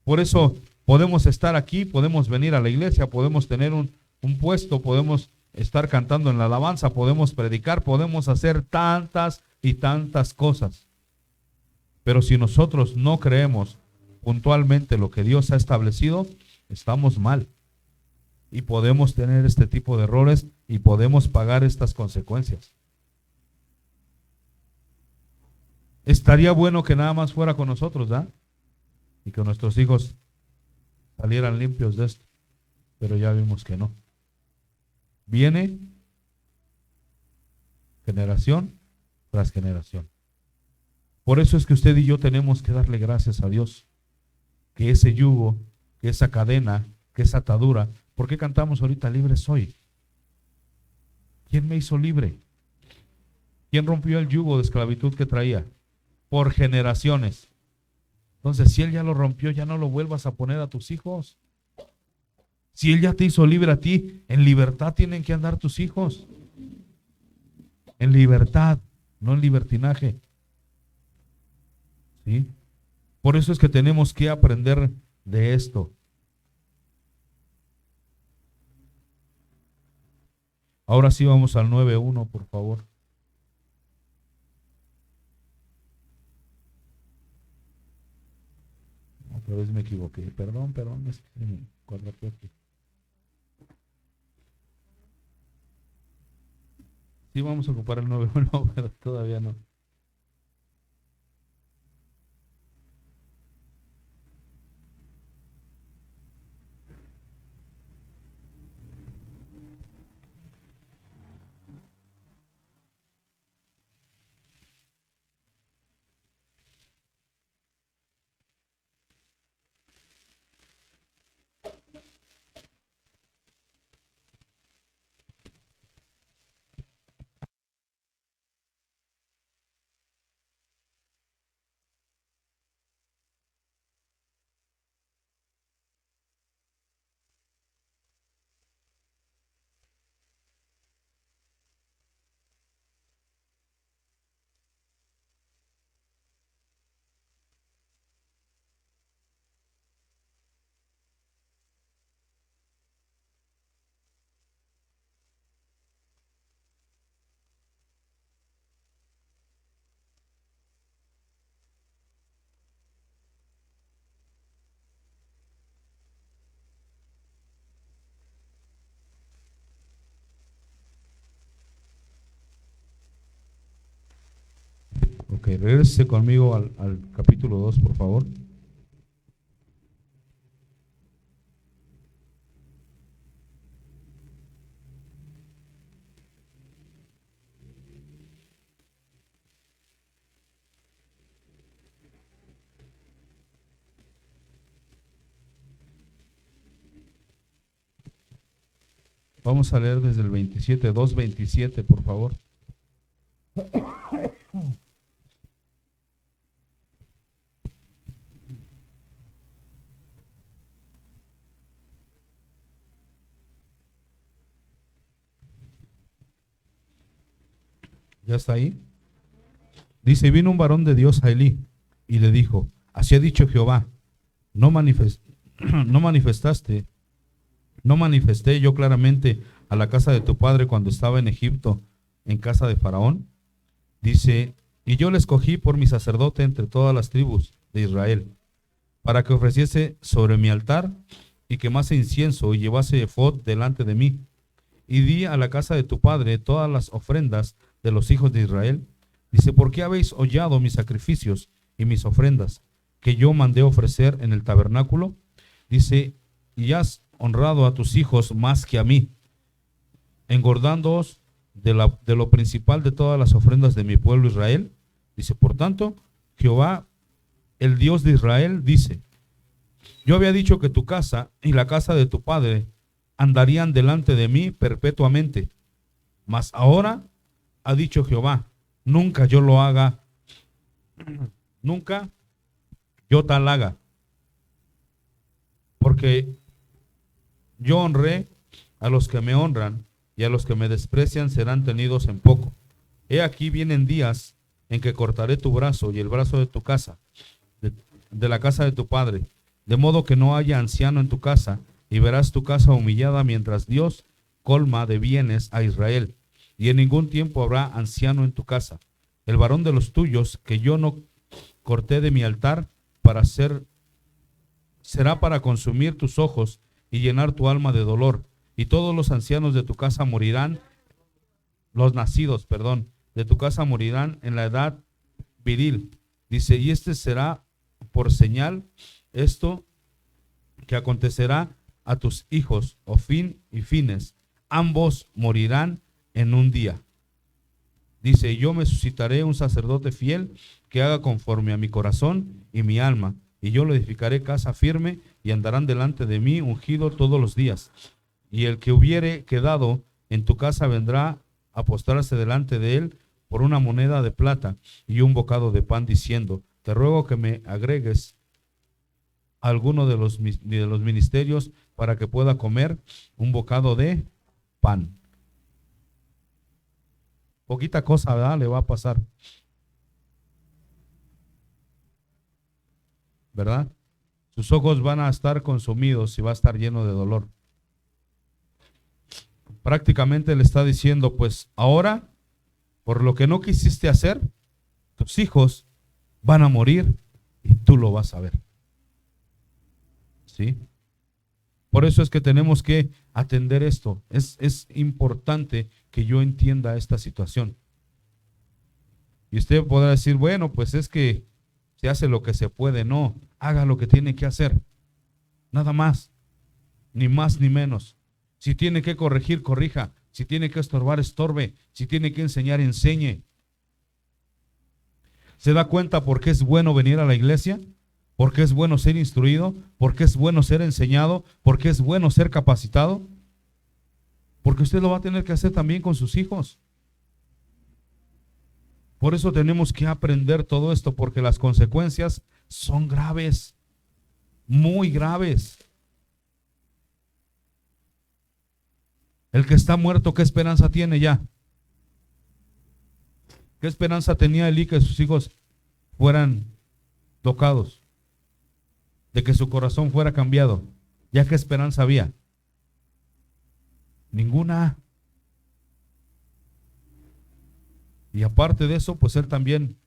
Por eso podemos estar aquí, podemos venir a la iglesia, podemos tener un puesto, podemos estar cantando en la alabanza, podemos predicar, podemos hacer tantas y tantas cosas. Pero si nosotros no creemos puntualmente lo que Dios ha establecido, estamos mal. Y podemos tener este tipo de errores y podemos pagar estas consecuencias. Estaría bueno que nada más fuera con nosotros, ¿verdad? Y que nuestros hijos salieran limpios de esto. Pero ya vimos que no. Viene generación tras generación. Por eso es que usted y yo tenemos que darle gracias a Dios. Que ese yugo, que esa cadena, que esa atadura. ¿Por qué cantamos ahorita libre soy? ¿Quién me hizo libre? ¿Quién rompió el yugo de esclavitud que traía? Por generaciones. Entonces, si Él ya lo rompió, ya no lo vuelvas a poner a tus hijos. Si Él ya te hizo libre a ti, en libertad tienen que andar tus hijos. En libertad, no en libertinaje. ¿Sí? Por eso es que tenemos que aprender de esto. Ahora sí vamos al 9:1, por favor. Otra vez me equivoqué. Perdón, es que me cuadrapé aquí. Sí, vamos a ocupar el 9-1, pero todavía no. Ok, regrese conmigo al capítulo 2, por favor. Vamos a leer desde el 27, 2:27, por favor. ¿Ya está ahí? Dice, vino un varón de Dios a Elí y le dijo, así ha dicho Jehová, no, no manifestaste, no manifesté yo claramente a la casa de tu padre cuando estaba en Egipto, en casa de Faraón. Dice, y yo le escogí por mi sacerdote entre todas las tribus de Israel, para que ofreciese sobre mi altar y quemase incienso y llevase ephod delante de mí. Y di a la casa de tu padre todas las ofrendas de los hijos de Israel. Dice, ¿por qué habéis hollado mis sacrificios y mis ofrendas que yo mandé ofrecer en el tabernáculo? Dice, y has honrado a tus hijos más que a mí, engordándoos de lo principal de todas las ofrendas de mi pueblo Israel. Dice, por tanto, Jehová, el Dios de Israel, dice, yo había dicho que tu casa y la casa de tu padre andarían delante de mí perpetuamente. Mas ahora ha dicho Jehová, nunca yo lo haga, nunca yo tal haga, porque yo honré a los que me honran y a los que me desprecian serán tenidos en poco. He aquí vienen días en que cortaré tu brazo y el brazo de tu casa, de la casa de tu padre, de modo que no haya anciano en tu casa, y verás tu casa humillada mientras Dios colma de bienes a Israel, y en ningún tiempo habrá anciano en tu casa. El varón de los tuyos que yo no corté de mi altar para será para consumir tus ojos y llenar tu alma de dolor, y todos los ancianos de tu casa morirán, los nacidos, perdón, de tu casa morirán en la edad viril. Dice, y este será por señal esto que acontecerá a tus hijos, Ofín y Fines, ambos morirán en un día. Dice, yo me suscitaré un sacerdote fiel que haga conforme a mi corazón y mi alma, y yo le edificaré casa firme, y andarán delante de mí ungido todos los días. Y el que hubiere quedado en tu casa vendrá a postrarse delante de él por una moneda de plata y un bocado de pan, diciendo, te ruego que me agregues alguno de los ministerios para que pueda comer un bocado de pan. Poquita cosa, ¿verdad? Le va a pasar, ¿verdad? Sus ojos van a estar consumidos y va a estar lleno de dolor. Prácticamente le está diciendo, pues ahora, por lo que no quisiste hacer, tus hijos van a morir y tú lo vas a ver. ¿sí? Por eso es que tenemos que atender esto. Es importante que yo entienda esta situación. Y usted podrá decir, bueno, pues es que se hace lo que se puede. No, haga lo que tiene que hacer. Nada más, ni más ni menos. Si tiene que corregir, corrija. Si tiene que estorbar, estorbe. Si tiene que enseñar, enseñe. ¿Se da cuenta por qué es bueno venir a la iglesia? ¿Por qué es bueno ser instruido? ¿Por qué es bueno ser enseñado? ¿Por qué es bueno ser capacitado? Porque usted lo va a tener que hacer también con sus hijos. Por eso tenemos que aprender todo esto, porque las consecuencias son graves, muy graves. El que está muerto, ¿qué esperanza tiene ya? ¿Qué esperanza tenía Elí que sus hijos fueran tocados? De que su corazón fuera cambiado. ¿Ya qué esperanza había? Ninguna. Y aparte de eso, pues él también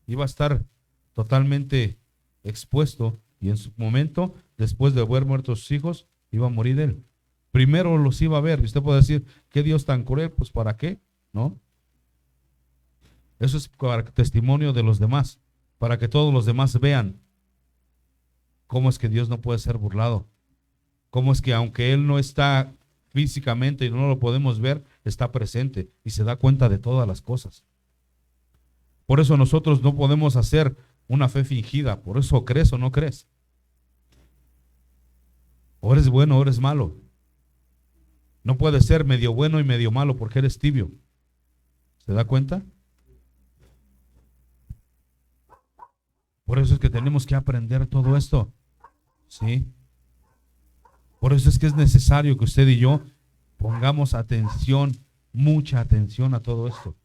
iba a estar totalmente expuesto, y en su momento, después de haber muerto sus hijos, iba a morir él. Primero los iba a ver. Y usted puede decir, ¿qué Dios tan cruel? Pues ¿para qué? ¿No? Eso es para testimonio de los demás, para que todos los demás vean cómo es que Dios no puede ser burlado. Cómo es que aunque Él no está físicamente y no lo podemos ver, está presente y se da cuenta de todas las cosas. Por eso nosotros no podemos hacer una fe fingida. Por eso crees o no crees. O eres bueno o eres malo. No puedes ser medio bueno y medio malo porque eres tibio. ¿Se da cuenta? Por eso es que tenemos que aprender todo esto. ¿Sí? Por eso es que es necesario que usted y yo pongamos atención, mucha atención a todo esto.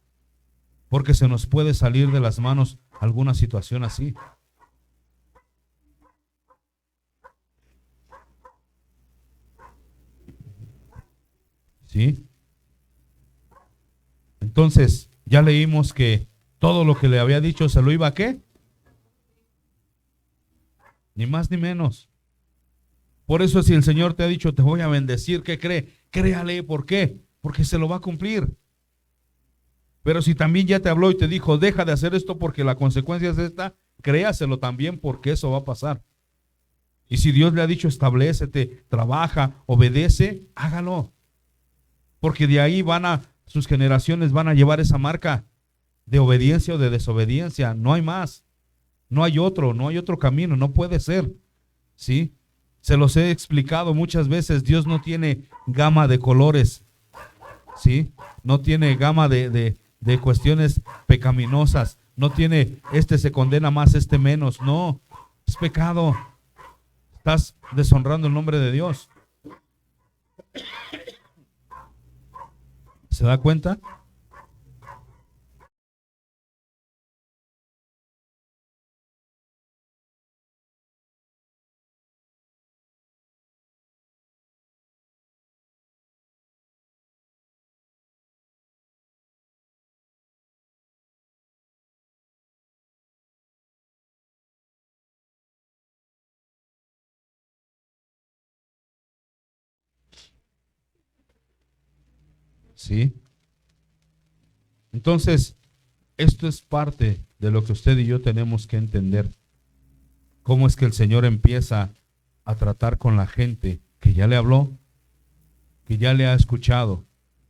Porque se nos puede salir de las manos alguna situación así. ¿Sí? Entonces, ya leímos que todo lo que le había dicho se lo iba a ¿qué? Ni más ni menos. Por eso si el Señor te ha dicho, te voy a bendecir, ¿qué cree? Créale, ¿por qué? Porque se lo va a cumplir. Pero si también ya te habló y te dijo, deja de hacer esto porque la consecuencia es esta, créaselo también porque eso va a pasar. Y si Dios le ha dicho, establécete, trabaja, obedece, hágalo. Porque de ahí sus generaciones van a llevar esa marca de obediencia o de desobediencia. No hay más. No hay otro camino, no puede ser. ¿Sí? Se los he explicado muchas veces, Dios no tiene gama de colores. ¿Sí? No tiene gama de cuestiones pecaminosas. No tiene, este se condena más, este menos. No, es pecado. Estás deshonrando el nombre de Dios. ¿Se da cuenta? Sí. Entonces, esto es parte de lo que usted y yo tenemos que entender. Cómo es que el Señor empieza a tratar con la gente que ya le habló, que ya le ha escuchado,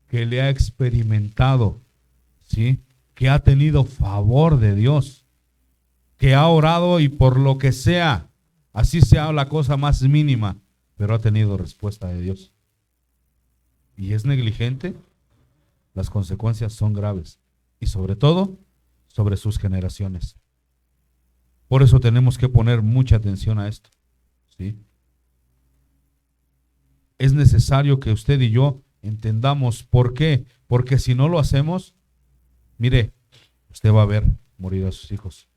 que le ha experimentado, ¿sí? Que ha tenido favor de Dios, que ha orado y por lo que sea, así sea la cosa más mínima, pero ha tenido respuesta de Dios. Y es negligente, las consecuencias son graves. Y sobre todo, sobre sus generaciones. Por eso tenemos que poner mucha atención a esto. ¿Sí? Es necesario que usted y yo entendamos por qué. Porque si no lo hacemos, mire, usted va a ver morir a sus hijos.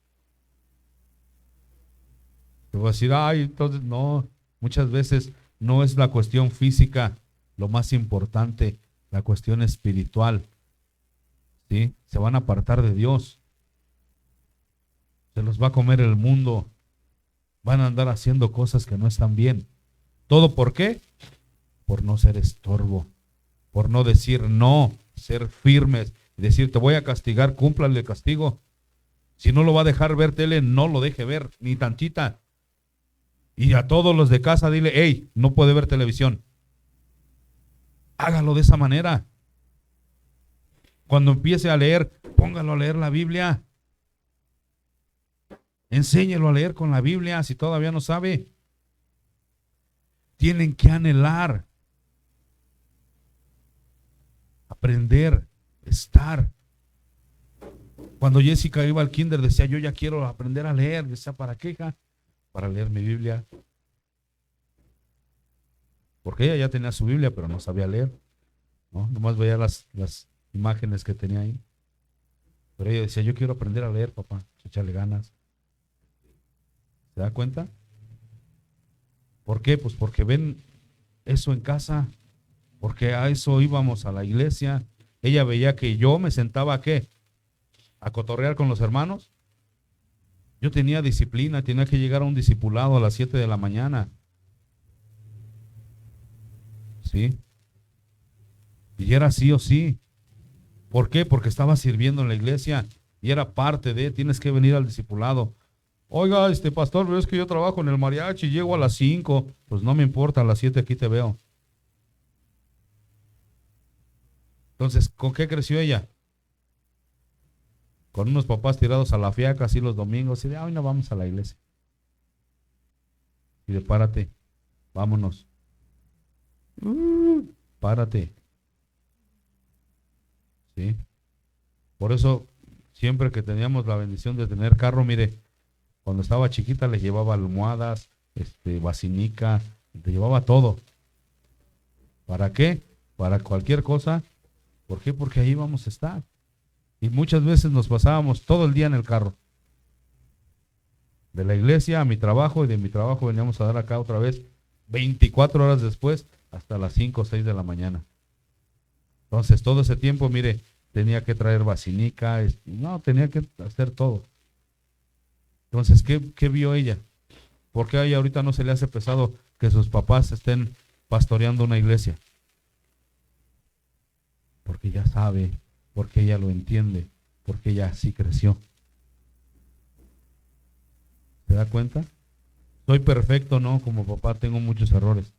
Te va a decir, ay, entonces no, muchas veces no es la cuestión física lo más importante, la cuestión espiritual. ¿Sí? Se van a apartar de Dios. Se los va a comer el mundo. van a andar haciendo cosas que no están bien. ¿Todo por qué? Por no ser estorbo, por no decir no, ser firmes, decir te voy a castigar, cúmplale el castigo. Si no lo va a dejar ver tele, no lo deje ver, ni tantita. Y a todos los de casa dile, hey, no puede ver televisión. Hágalo de esa manera. Cuando empiece a leer, póngalo a leer la Biblia. Enséñelo a leer con la Biblia si todavía no sabe. Tienen que anhelar, aprender, estar. Cuando Jessica iba al kinder decía, yo ya quiero aprender a leer. Decía, ¿para qué, hija? Para leer mi Biblia. Porque ella ya tenía su Biblia, pero no sabía leer, ¿no? Nomás veía las imágenes que tenía ahí. Pero ella decía, yo quiero aprender a leer, papá. Échale ganas. ¿Se da cuenta? ¿Por qué? Pues porque ven eso en casa. Porque a eso íbamos a la iglesia. Ella veía que yo me sentaba ¿a qué? A cotorrear con los hermanos. Yo tenía disciplina, tenía que llegar a un discipulado a las 7 de la mañana. ¿Sí? Y era sí o sí. ¿Por qué? Porque estaba sirviendo en la iglesia y era parte de, tienes que venir al discipulado. Oiga, pastor, pero es que yo trabajo en el mariachi y llego a las 5. Pues no me importa, a las 7 aquí te veo. Entonces, ¿con qué creció ella? Con unos papás tirados a la fiaca así los domingos y de, hoy no vamos a la iglesia. Y de, párate, vámonos. Párate. ¿Sí? Por eso, siempre que teníamos la bendición de tener carro, mire, cuando estaba chiquita le llevaba almohadas, vacinica, le llevaba todo. ¿Para qué? Para cualquier cosa. ¿Por qué? Porque ahí vamos a estar. Y muchas veces nos pasábamos todo el día en el carro. De la iglesia a mi trabajo y de mi trabajo veníamos a dar acá otra vez 24 horas después hasta las 5 o 6 de la mañana. Entonces todo ese tiempo, mire, tenía que traer vacinica, no, tenía que hacer todo. Entonces, ¿qué vio ella? ¿Por qué a ella ahorita no se le hace pesado que sus papás estén pastoreando una iglesia? Porque ella sabe, porque ella lo entiende, porque ella así creció. ¿Se da cuenta? Soy perfecto, no, como papá tengo muchos errores,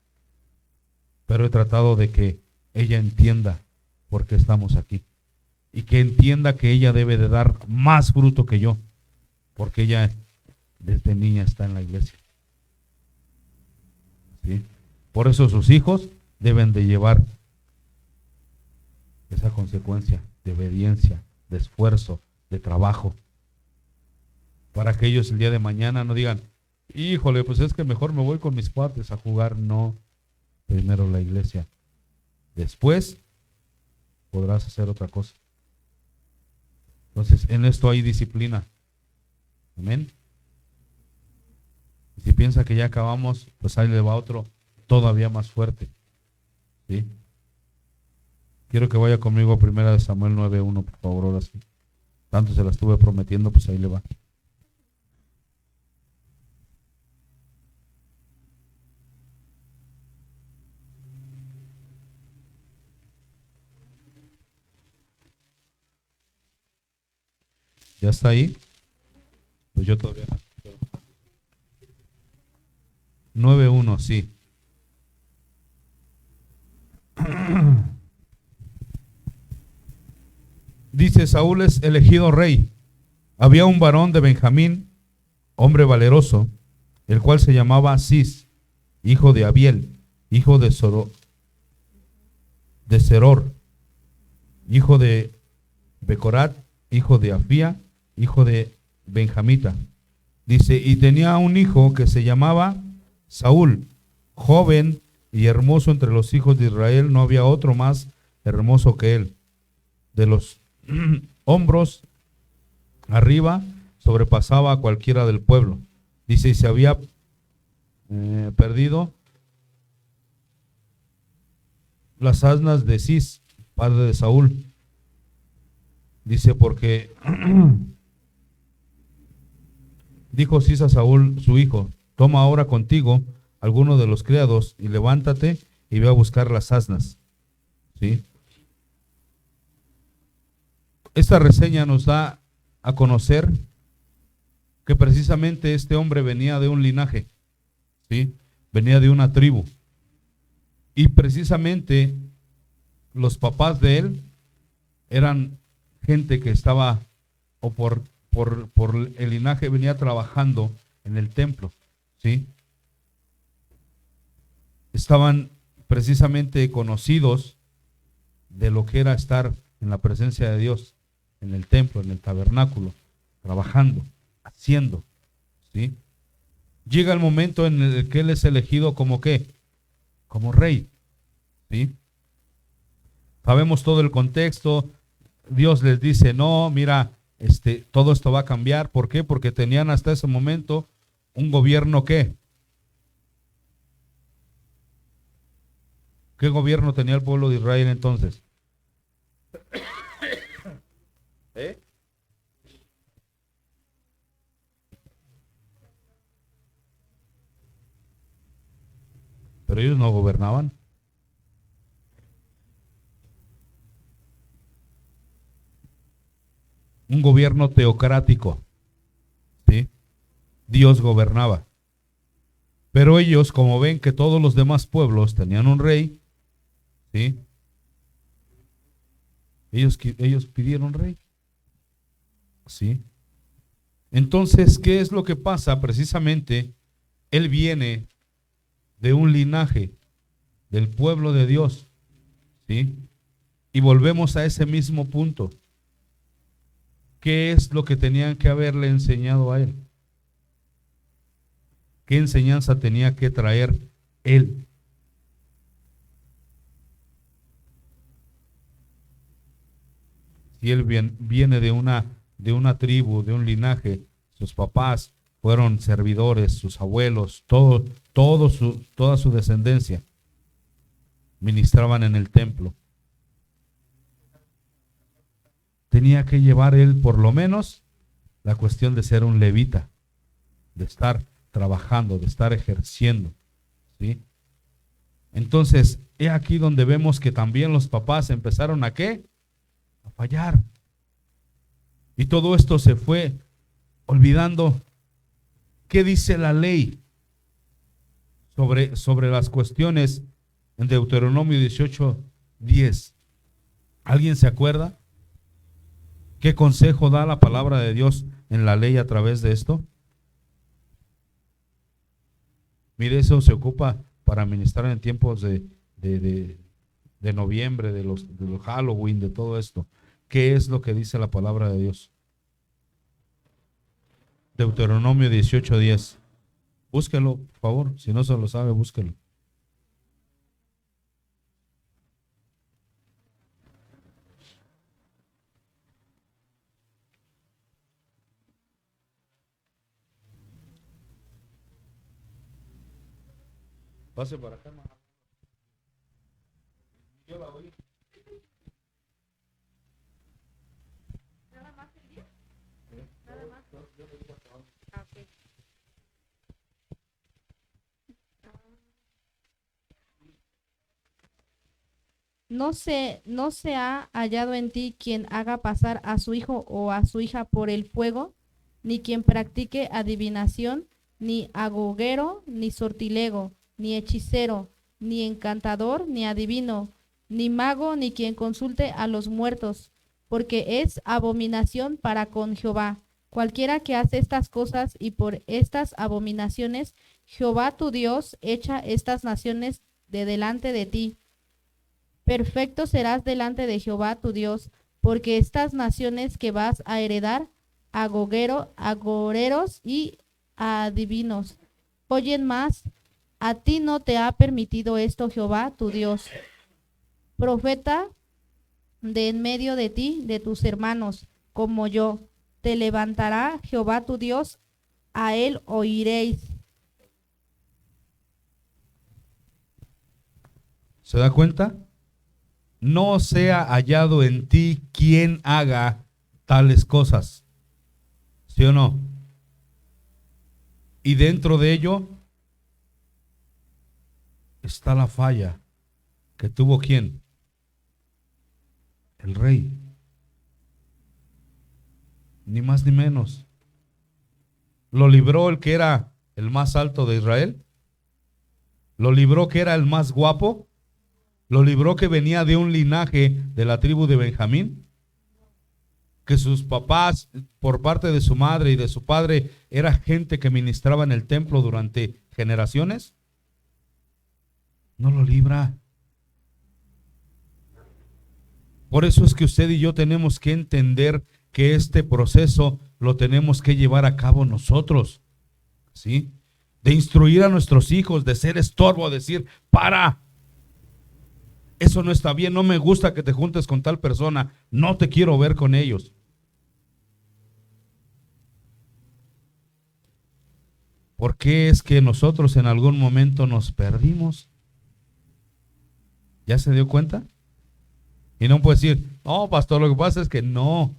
pero he tratado de que ella entienda por qué estamos aquí y que entienda que ella debe de dar más fruto que yo, porque ella desde niña está en la iglesia. ¿Sí? Por eso sus hijos deben de llevar esa consecuencia de obediencia, de esfuerzo, de trabajo, para que ellos el día de mañana no digan, híjole, pues es que mejor me voy con mis cuates a jugar. No, primero la iglesia, después podrás hacer otra cosa. Entonces, en esto hay disciplina. Amén. Si piensa que ya acabamos, pues ahí le va otro todavía más fuerte. ¿Sí? Quiero que vaya conmigo a 1 Samuel 9:1, por favor, ahora sí. Tanto se la estuve prometiendo, pues ahí le va. ¿Ya está ahí? Pues yo todavía no. 9:1, sí. Dice, Saúl es elegido rey. Había un varón de Benjamín, hombre valeroso, el cual se llamaba Cis, hijo de Abiel, hijo de Seror, hijo de Becorat, hijo de Afía, hijo de Benjamita. Dice, y tenía un hijo que se llamaba Saúl, joven y hermoso entre los hijos de Israel, no había otro más hermoso que él. De los hombros arriba sobrepasaba a cualquiera del pueblo. Dice, y se había perdido las asnas de Cis, padre de Saúl. Dice, porque dijo Cis a Saúl, su hijo, Toma ahora contigo alguno de los criados y levántate y ve a buscar las asnas. ¿Sí? Esta reseña nos da a conocer que precisamente este hombre venía de un linaje, ¿sí? Venía de una tribu. Y precisamente los papás de él eran gente que estaba, o por el linaje venía trabajando en el templo, ¿sí? Estaban precisamente conocidos de lo que era estar en la presencia de Dios, en el templo, en el tabernáculo, trabajando, haciendo, ¿sí? Llega el momento en el que él es elegido como ¿qué? Como rey, ¿sí? Sabemos todo el contexto. Dios les dice, no, mira, todo esto va a cambiar. ¿Por qué? Porque tenían hasta ese momento un gobierno ¿qué? ¿Qué gobierno tenía el pueblo de Israel entonces? Pero ellos no gobernaban. Un gobierno teocrático, ¿sí? Dios gobernaba. Pero ellos, como ven que todos los demás pueblos tenían un rey, ¿sí? Ellos pidieron rey, ¿sí? Entonces, ¿qué es lo que pasa? Precisamente, él viene de un linaje del pueblo de Dios, ¿sí? Y volvemos a ese mismo punto. ¿Qué es lo que tenían que haberle enseñado a él? ¿Qué enseñanza tenía que traer él? Si él viene de una tribu, de un linaje, sus papás fueron servidores, sus abuelos, toda su descendencia ministraban en el templo. Tenía que llevar él por lo menos la cuestión de ser un levita, de estar trabajando, de estar ejerciendo, ¿sí? Entonces, he aquí donde vemos que también los papás empezaron ¿a qué? A fallar. Y todo esto se fue olvidando. ¿Qué dice la ley sobre las cuestiones en Deuteronomio 18:10? ¿Alguien se acuerda? ¿Qué consejo da la palabra de Dios en la ley a través de esto? Mire, eso se ocupa para ministrar en tiempos de noviembre, de los Halloween, de todo esto. ¿Qué es lo que dice la palabra de Dios? Deuteronomio 18:10. Búsquelo, por favor. Si no se lo sabe, búsquelo. Pase para acá, hermano. Yo la oí. ¿Nada más el día? Nada más. Ah, ok. No se ha hallado en ti quien haga pasar a su hijo o a su hija por el fuego, ni quien practique adivinación, ni agogero, ni sortilego, ni hechicero, ni encantador, ni adivino, ni mago, ni quien consulte a los muertos, porque es abominación para con Jehová. Cualquiera que hace estas cosas y por estas abominaciones, Jehová tu Dios echa estas naciones de delante de ti. Perfecto serás delante de Jehová tu Dios, porque estas naciones que vas a heredar, agoreros y adivinos, oyen más. A ti no te ha permitido esto Jehová tu Dios. Profeta de en medio de ti, de tus hermanos, como yo, te levantará Jehová tu Dios, a él oiréis. ¿Se da cuenta? No sea hallado en ti quien haga tales cosas. ¿Sí o no? Y dentro de ello está la falla que tuvo ¿quién? El rey. Ni más ni menos. Lo libró el que era el más alto de Israel. Lo libró que era el más guapo. Lo libró que venía de un linaje de la tribu de Benjamín. Que sus papás, por parte de su madre y de su padre, era gente que ministraba en el templo durante generaciones. No lo libra. Por eso es que usted y yo tenemos que entender que este proceso lo tenemos que llevar a cabo nosotros, ¿sí? De instruir a nuestros hijos, de ser estorbo, decir, para, eso no está bien, no me gusta que te juntes con tal persona, no te quiero ver con ellos. ¿Por qué es que nosotros en algún momento nos perdimos? ¿Ya se dio cuenta? Y no puede decir, no, pastor, lo que pasa es que no,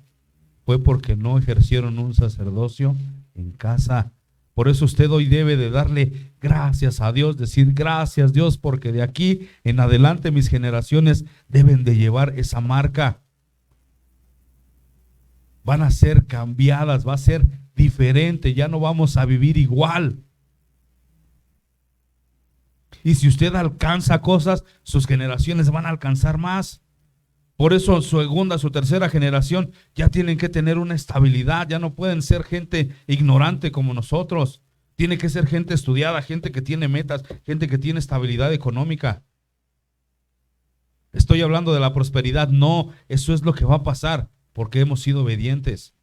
fue porque no ejercieron un sacerdocio en casa. Por eso usted hoy debe de darle gracias a Dios, decir gracias Dios, porque de aquí en adelante mis generaciones deben de llevar esa marca. Van a ser cambiadas, va a ser diferente, ya no vamos a vivir igual. Y si usted alcanza cosas, sus generaciones van a alcanzar más. Por eso su segunda, su tercera generación ya tienen que tener una estabilidad, ya no pueden ser gente ignorante como nosotros. Tiene que ser gente estudiada, gente que tiene metas, gente que tiene estabilidad económica. Estoy hablando de la prosperidad, no, eso es lo que va a pasar porque hemos sido obedientes.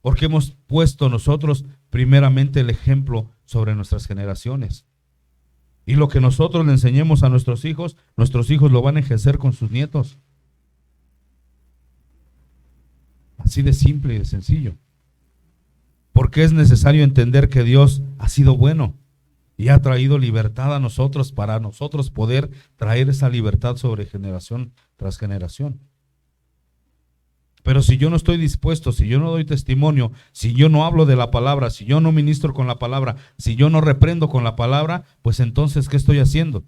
Porque hemos puesto nosotros primeramente el ejemplo sobre nuestras generaciones. Y lo que nosotros le enseñemos a nuestros hijos lo van a ejercer con sus nietos. Así de simple y de sencillo. Porque es necesario entender que Dios ha sido bueno y ha traído libertad a nosotros para nosotros poder traer esa libertad sobre generación tras generación. Pero si yo no estoy dispuesto, si yo no doy testimonio, si yo no hablo de la palabra, si yo no ministro con la palabra, si yo no reprendo con la palabra, pues entonces, ¿qué estoy haciendo?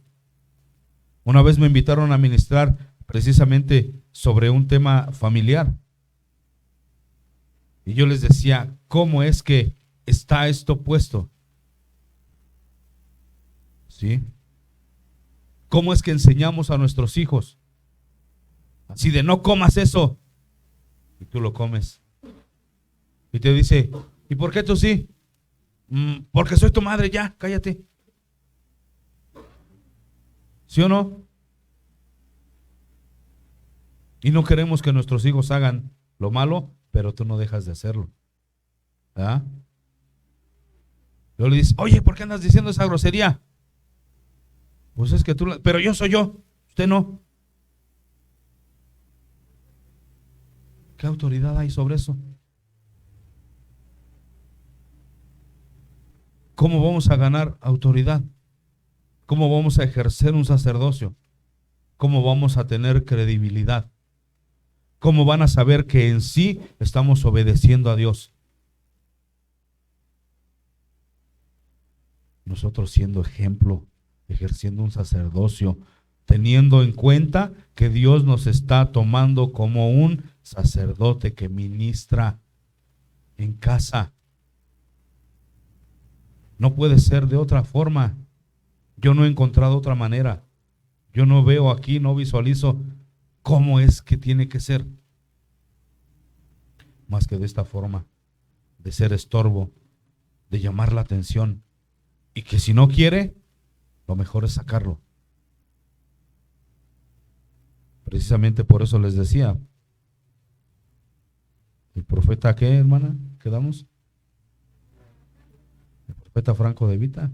Una vez me invitaron a ministrar precisamente sobre un tema familiar. Y yo les decía, ¿cómo es que está esto puesto? ¿Sí? ¿Cómo es que enseñamos a nuestros hijos? Así de, no comas eso. Y tú lo comes. Y te dice, ¿y por qué tú sí? Porque soy tu madre, ya, cállate. ¿Sí o no? Y no queremos que nuestros hijos hagan lo malo, pero tú no dejas de hacerlo. ¿Ah? Luego le dices, oye, ¿por qué andas diciendo esa grosería? Pues es que tú, pero yo soy yo, usted no. ¿Qué autoridad hay sobre eso? ¿Cómo vamos a ganar autoridad? ¿Cómo vamos a ejercer un sacerdocio? ¿Cómo vamos a tener credibilidad? ¿Cómo van a saber que en sí estamos obedeciendo a Dios? Nosotros siendo ejemplo, ejerciendo un sacerdocio, teniendo en cuenta que Dios nos está tomando como un sacerdote que ministra en casa. No puede ser de otra forma. Yo no he encontrado otra manera. Yo no veo aquí, no visualizo cómo es que tiene que ser. Más que de esta forma, de ser estorbo, de llamar la atención. Y que si no quiere, lo mejor es sacarlo. Precisamente por eso les decía, ¿el profeta qué, hermana? ¿Quedamos? El profeta Franco de Vita.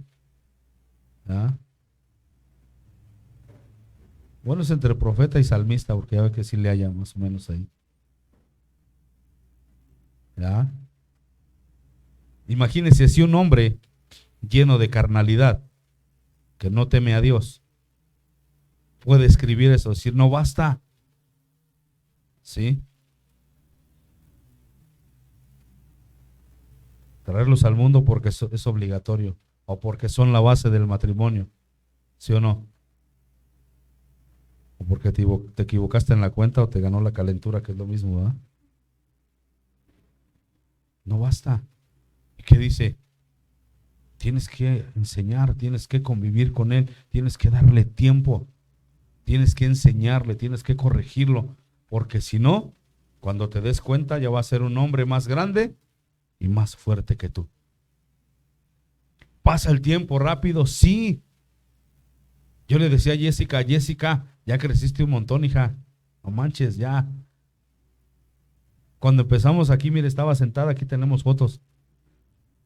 ¿Ah? Bueno, es entre profeta y salmista, porque ya ve que sí le haya más o menos ahí. ¿Ah? Imagínense si un hombre lleno de carnalidad, que no teme a Dios, puede escribir eso, decir, no basta. ¿Sí? Traerlos al mundo porque es obligatorio o porque son la base del matrimonio, ¿sí o no? O porque te equivocaste en la cuenta o te ganó la calentura, que es lo mismo, ¿verdad? No basta. ¿Y qué dice? Tienes que enseñar, tienes que convivir con él, tienes que darle tiempo, tienes que enseñarle, tienes que corregirlo, porque si no, cuando te des cuenta ya va a ser un hombre más grande y más fuerte que tú. ¿Pasa el tiempo rápido? Sí. Yo le decía a Jessica, ya creciste un montón, hija, no manches, ya. Cuando empezamos aquí, mire, estaba sentada, aquí tenemos fotos.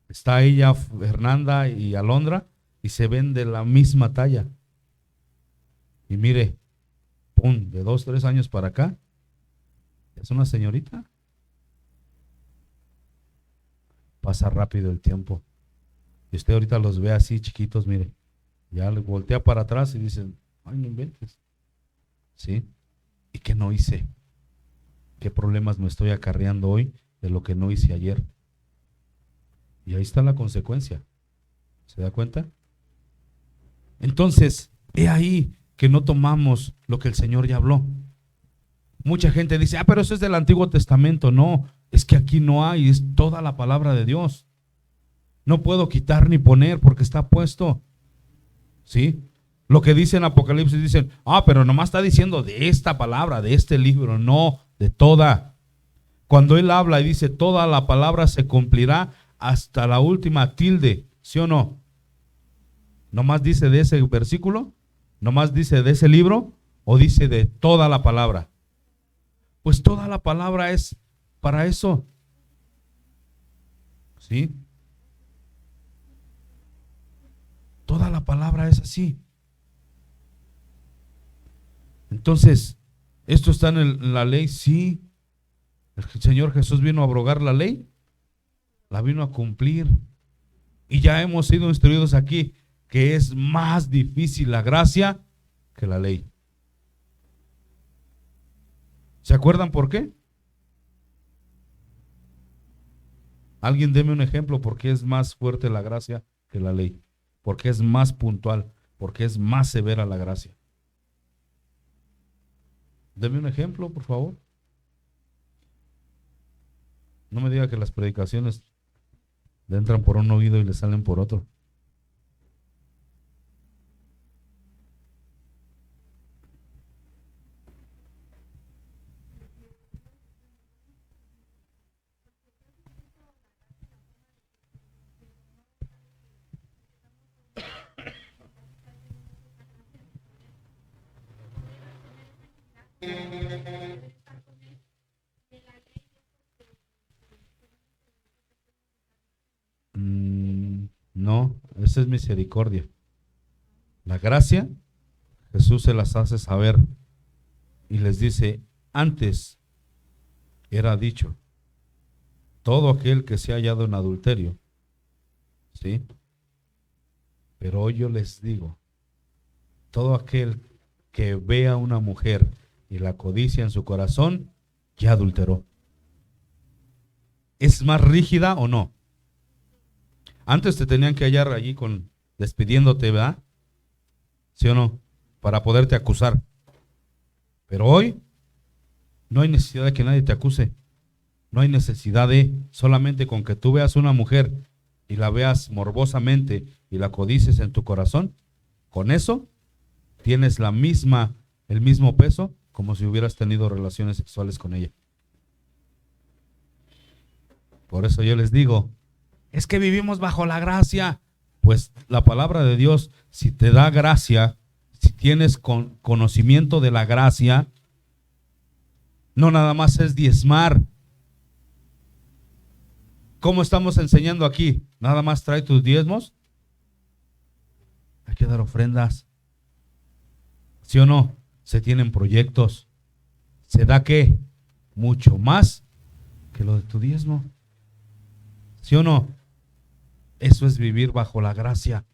Está ella, Fernanda y Alondra, y se ven de la misma talla. Y mire, pum, de 2, 3 años para acá, es una señorita. Pasa rápido el tiempo. Y usted ahorita los ve así chiquitos, mire, ya le voltea para atrás y dice, ay, no inventes. ¿Sí? ¿Y qué no hice? ¿Qué problemas me estoy acarreando hoy de lo que no hice ayer? Y ahí está la consecuencia. ¿Se da cuenta? Entonces, he ahí que no tomamos lo que el Señor ya habló. Mucha gente dice, pero eso es del Antiguo Testamento. No, es que aquí no hay, es toda la palabra de Dios. No puedo quitar ni poner porque está puesto. ¿Sí? Lo que dice en Apocalipsis, dicen, pero nomás está diciendo de esta palabra, de este libro. No, de toda. Cuando Él habla y dice, toda la palabra se cumplirá hasta la última tilde, ¿sí o no? ¿Nomás dice de ese versículo? ¿Nomás dice de ese libro? ¿O dice de toda la palabra? Pues toda la palabra es para eso. ¿Sí? Toda la palabra es así. Entonces, ¿esto está en la ley? Sí. El Señor Jesús vino a abrogar la ley, la vino a cumplir. Y ya hemos sido instruidos aquí que es más difícil la gracia que la ley. ¿Se acuerdan por qué? Alguien deme un ejemplo por qué es más fuerte la gracia que la ley. ¿Por qué es más puntual? ¿Por qué es más severa la gracia? Deme un ejemplo, por favor. No me diga que las predicaciones le entran por un oído y le salen por otro. No, esa es misericordia. La gracia, Jesús se las hace saber y les dice, antes era dicho, todo aquel que se ha hallado en adulterio, ¿sí? Pero hoy yo les digo, todo aquel que vea a una mujer y la codicia en su corazón, ya adulteró. ¿Es más rígida o no? Antes te tenían que hallar allí despidiéndote, ¿verdad? ¿Sí o no? Para poderte acusar. Pero hoy no hay necesidad de que nadie te acuse. No hay necesidad solamente con que tú veas una mujer y la veas morbosamente y la codices en tu corazón, con eso tienes el mismo peso como si hubieras tenido relaciones sexuales con ella. Por eso yo les digo, es que vivimos bajo la gracia. Pues la palabra de Dios, si te da gracia, si tienes conocimiento de la gracia, no nada más es diezmar. ¿Cómo estamos enseñando aquí? Nada más trae tus diezmos. Hay que dar ofrendas. ¿Sí o no? Se tienen proyectos. ¿Se da qué? Mucho más que lo de tu diezmo. ¿Sí o no? Eso es vivir bajo la gracia.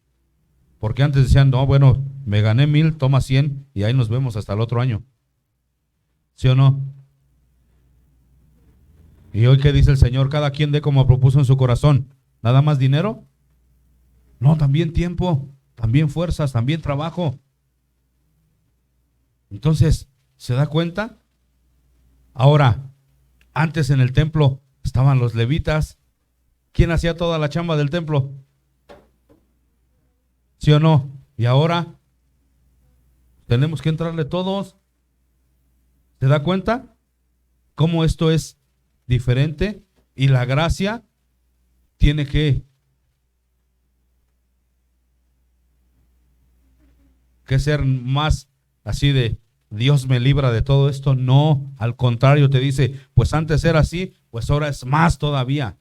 Porque antes decían, no, bueno, me gané 1000, toma 100 y ahí nos vemos hasta el otro año. ¿Sí o no? Y hoy, ¿qué dice el Señor? Cada quien dé como propuso en su corazón. ¿Nada más dinero? No, también tiempo, también fuerzas, también trabajo. Entonces, ¿se da cuenta? Ahora, antes en el templo estaban los levitas. ¿Quién hacía toda la chamba del templo? ¿Sí o no? Y ahora tenemos que entrarle todos. ¿Se da cuenta? Cómo esto es diferente y la gracia tiene que ser más así de Dios me libra de todo esto. No, al contrario, te dice, pues antes era así, pues ahora es más todavía.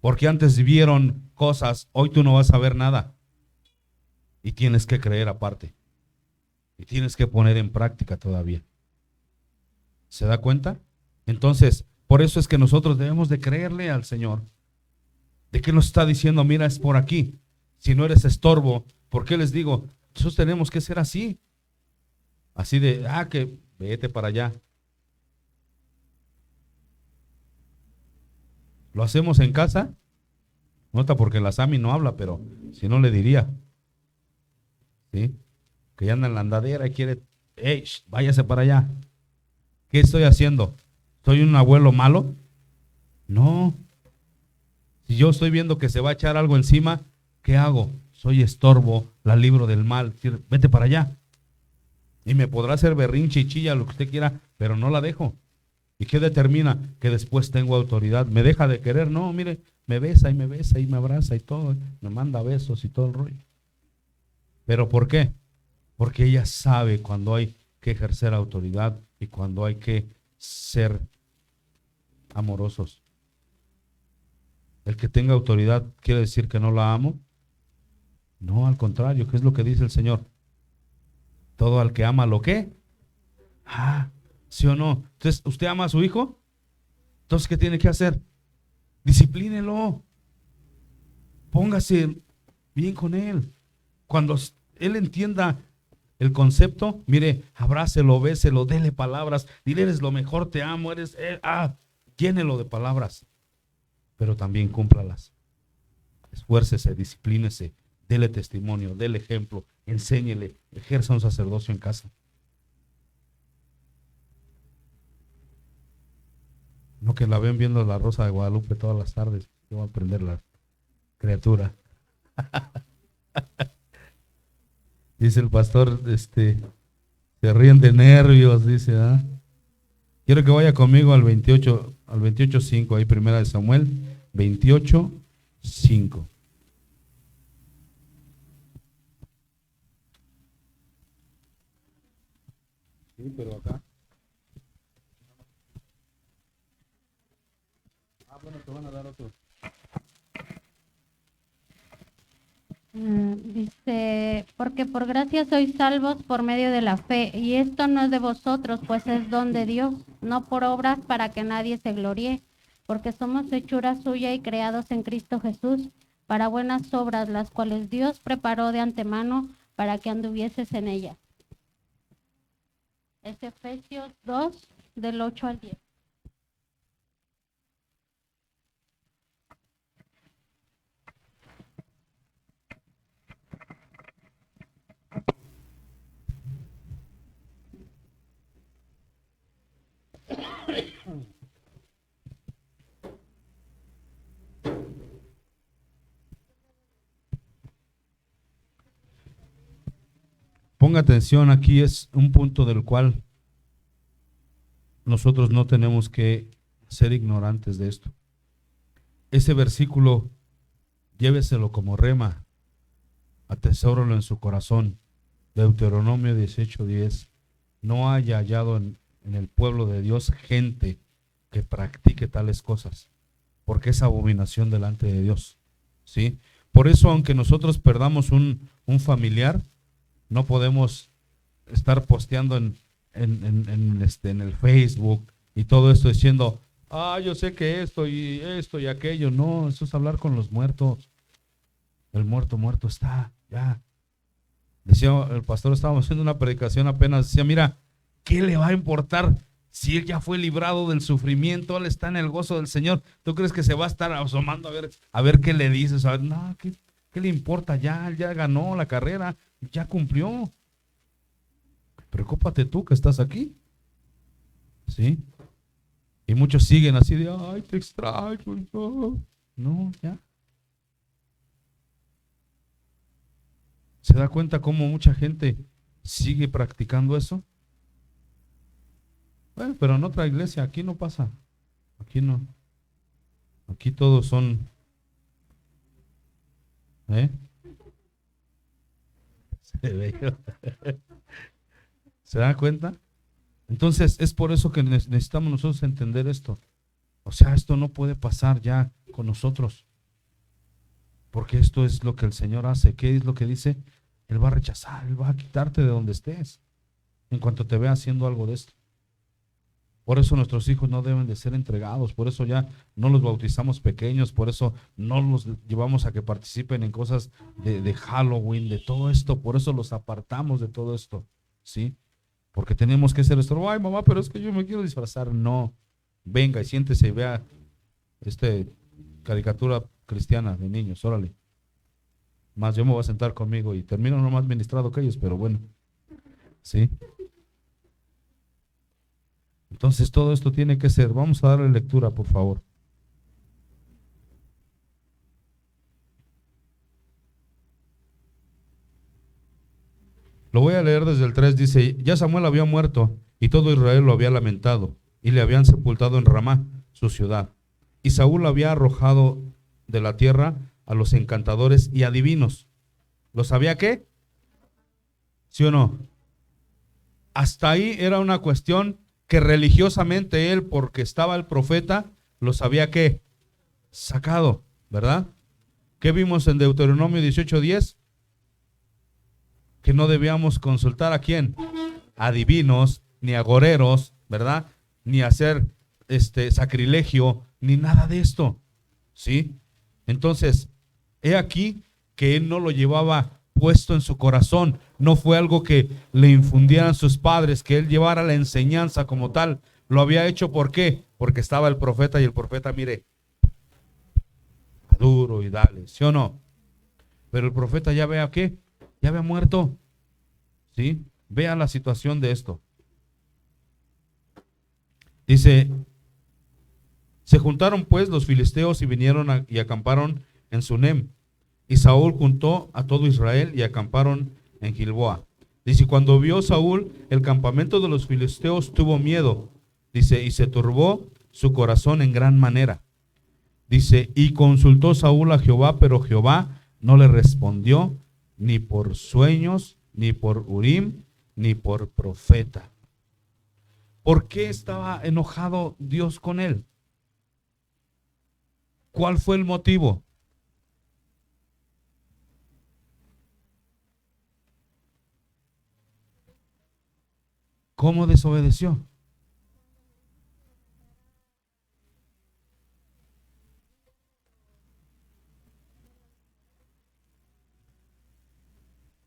Porque antes vieron cosas, hoy tú no vas a ver nada. Y tienes que creer aparte. Y tienes que poner en práctica todavía. ¿Se da cuenta? Entonces, por eso es que nosotros debemos de creerle al Señor. ¿De qué nos está diciendo? Mira, es por aquí. Si no eres estorbo, ¿por qué les digo? Nosotros tenemos que ser así. Así de, que vete para allá. ¿Lo hacemos en casa? Nota, porque la Sami no habla, pero si no le diría. ¿Sí? Que ya anda en la andadera y quiere, váyase para allá. ¿Qué estoy haciendo? ¿Soy un abuelo malo? No. Si yo estoy viendo que se va a echar algo encima, ¿qué hago? Soy estorbo, la libro del mal. Vete para allá. Y me podrá hacer berrinche y chilla, lo que usted quiera, pero no la dejo. ¿Y qué determina? Que después tengo autoridad. ¿Me deja de querer? No, mire, me besa y me abraza y todo. Me manda besos y todo el rollo. ¿Pero por qué? Porque ella sabe cuando hay que ejercer autoridad y cuando hay que ser amorosos. El que tenga autoridad quiere decir que no la amo. No, al contrario, ¿qué es lo que dice el Señor? Todo al que ama lo que. ¿Sí o no? Entonces, ¿usted ama a su hijo? Entonces, ¿qué tiene que hacer? Disciplínelo. Póngase bien con él. Cuando él entienda el concepto, mire, abrácelo, béselo, dele palabras, dile, eres lo mejor, te amo, eres, llénelo de palabras, pero también cúmplalas. Esfuércese, disciplínese, dele testimonio, dele ejemplo, enséñele, ejerza un sacerdocio en casa. No que la ven viendo La Rosa de Guadalupe todas las tardes. Yo voy a aprender la criatura. Dice el pastor, se ríen de nervios, dice, Quiero que vaya conmigo al 28:5, ahí primera de Samuel, 28:5. Sí, pero acá. Bueno, te van a dar otro. Dice, porque por gracia sois salvos por medio de la fe, y esto no es de vosotros, pues es don de Dios, no por obras para que nadie se gloríe, porque somos hechura suya y creados en Cristo Jesús, para buenas obras, las cuales Dios preparó de antemano para que anduvieses en ellas. Es Efesios 2, del 8 al 10. Ponga atención, aquí es un punto del cual nosotros no tenemos que ser ignorantes de esto. Ese versículo, lléveselo como rema, atesóralo en su corazón. Deuteronomio 18:10. No haya hallado en el pueblo de Dios gente que practique tales cosas, porque es abominación delante de Dios. ¿Sí? Por eso, aunque nosotros perdamos un familiar, no podemos estar posteando en el Facebook y todo esto diciendo, yo sé que esto y aquello. No, eso es hablar con los muertos. El muerto está, ya. Decía el pastor, estábamos haciendo una predicación apenas, decía, mira, ¿qué le va a importar Si él ya fue librado del sufrimiento, él está en el gozo del Señor, ¿tú crees que se va a estar asomando a ver qué le dices? A ver, no, ¿qué le importa? Ya, él ya ganó la carrera, ya cumplió. Preocúpate tú que estás aquí. ¿Sí? Y muchos siguen así de, ay, te extraño. No, no, ya. ¿Se da cuenta cómo mucha gente sigue practicando eso? Bueno, pero en otra iglesia, aquí no pasa. Aquí no. Aquí todos son. Se ve. ¿Se da cuenta? Entonces es por eso que necesitamos nosotros entender esto. O sea, esto no puede pasar ya con nosotros. Porque esto es lo que el Señor hace. ¿Qué es lo que dice? Él va a rechazar, Él va a quitarte de donde estés en cuanto te vea haciendo algo de esto. Por eso nuestros hijos no deben de ser entregados, por eso ya no los bautizamos pequeños, por eso no los llevamos a que participen en cosas de Halloween, de todo esto, por eso los apartamos de todo esto, ¿sí? Porque tenemos que ser esto. Ay, mamá, pero es que yo me quiero disfrazar. No, venga y siéntese y vea caricatura cristiana de niños, órale. Más yo me voy a sentar conmigo y termino no más ministrado que ellos, pero bueno, ¿sí? Entonces todo esto tiene que ser. Vamos a darle lectura, por favor. Lo voy a leer desde el 3. Dice: ya Samuel había muerto y todo Israel lo había lamentado y le habían sepultado en Ramá, su ciudad. Y Saúl había arrojado de la tierra a los encantadores y adivinos. ¿Los había qué? ¿Sí o no? Hasta ahí era una cuestión que religiosamente él, porque estaba el profeta, los había ¿qué? Sacado, ¿verdad? ¿Qué vimos en Deuteronomio 18:10? Que no debíamos consultar a quién, a divinos, ni agoreros, ¿verdad? Ni hacer sacrilegio, ni nada de esto, ¿sí? Entonces, he aquí que él no lo llevaba puesto en su corazón, no fue algo que le infundieran sus padres, que él llevara la enseñanza como tal. Lo había hecho, ¿por qué? Porque estaba el profeta y el profeta, mire, duro y dale, ¿sí o no? Pero el profeta ya vea ¿qué? Ya había muerto, ¿sí? Vea la situación de esto. Dice: se juntaron pues los filisteos y vinieron y acamparon en Sunem. Y Saúl juntó a todo Israel y acamparon en Gilboa. Dice: cuando vio Saúl el campamento de los filisteos, tuvo miedo. Dice: y se turbó su corazón en gran manera. Dice: y consultó Saúl a Jehová, pero Jehová no le respondió, ni por sueños, ni por Urim, ni por profeta. ¿Por qué estaba enojado Dios con él? ¿Cuál fue el motivo? ¿Cómo desobedeció?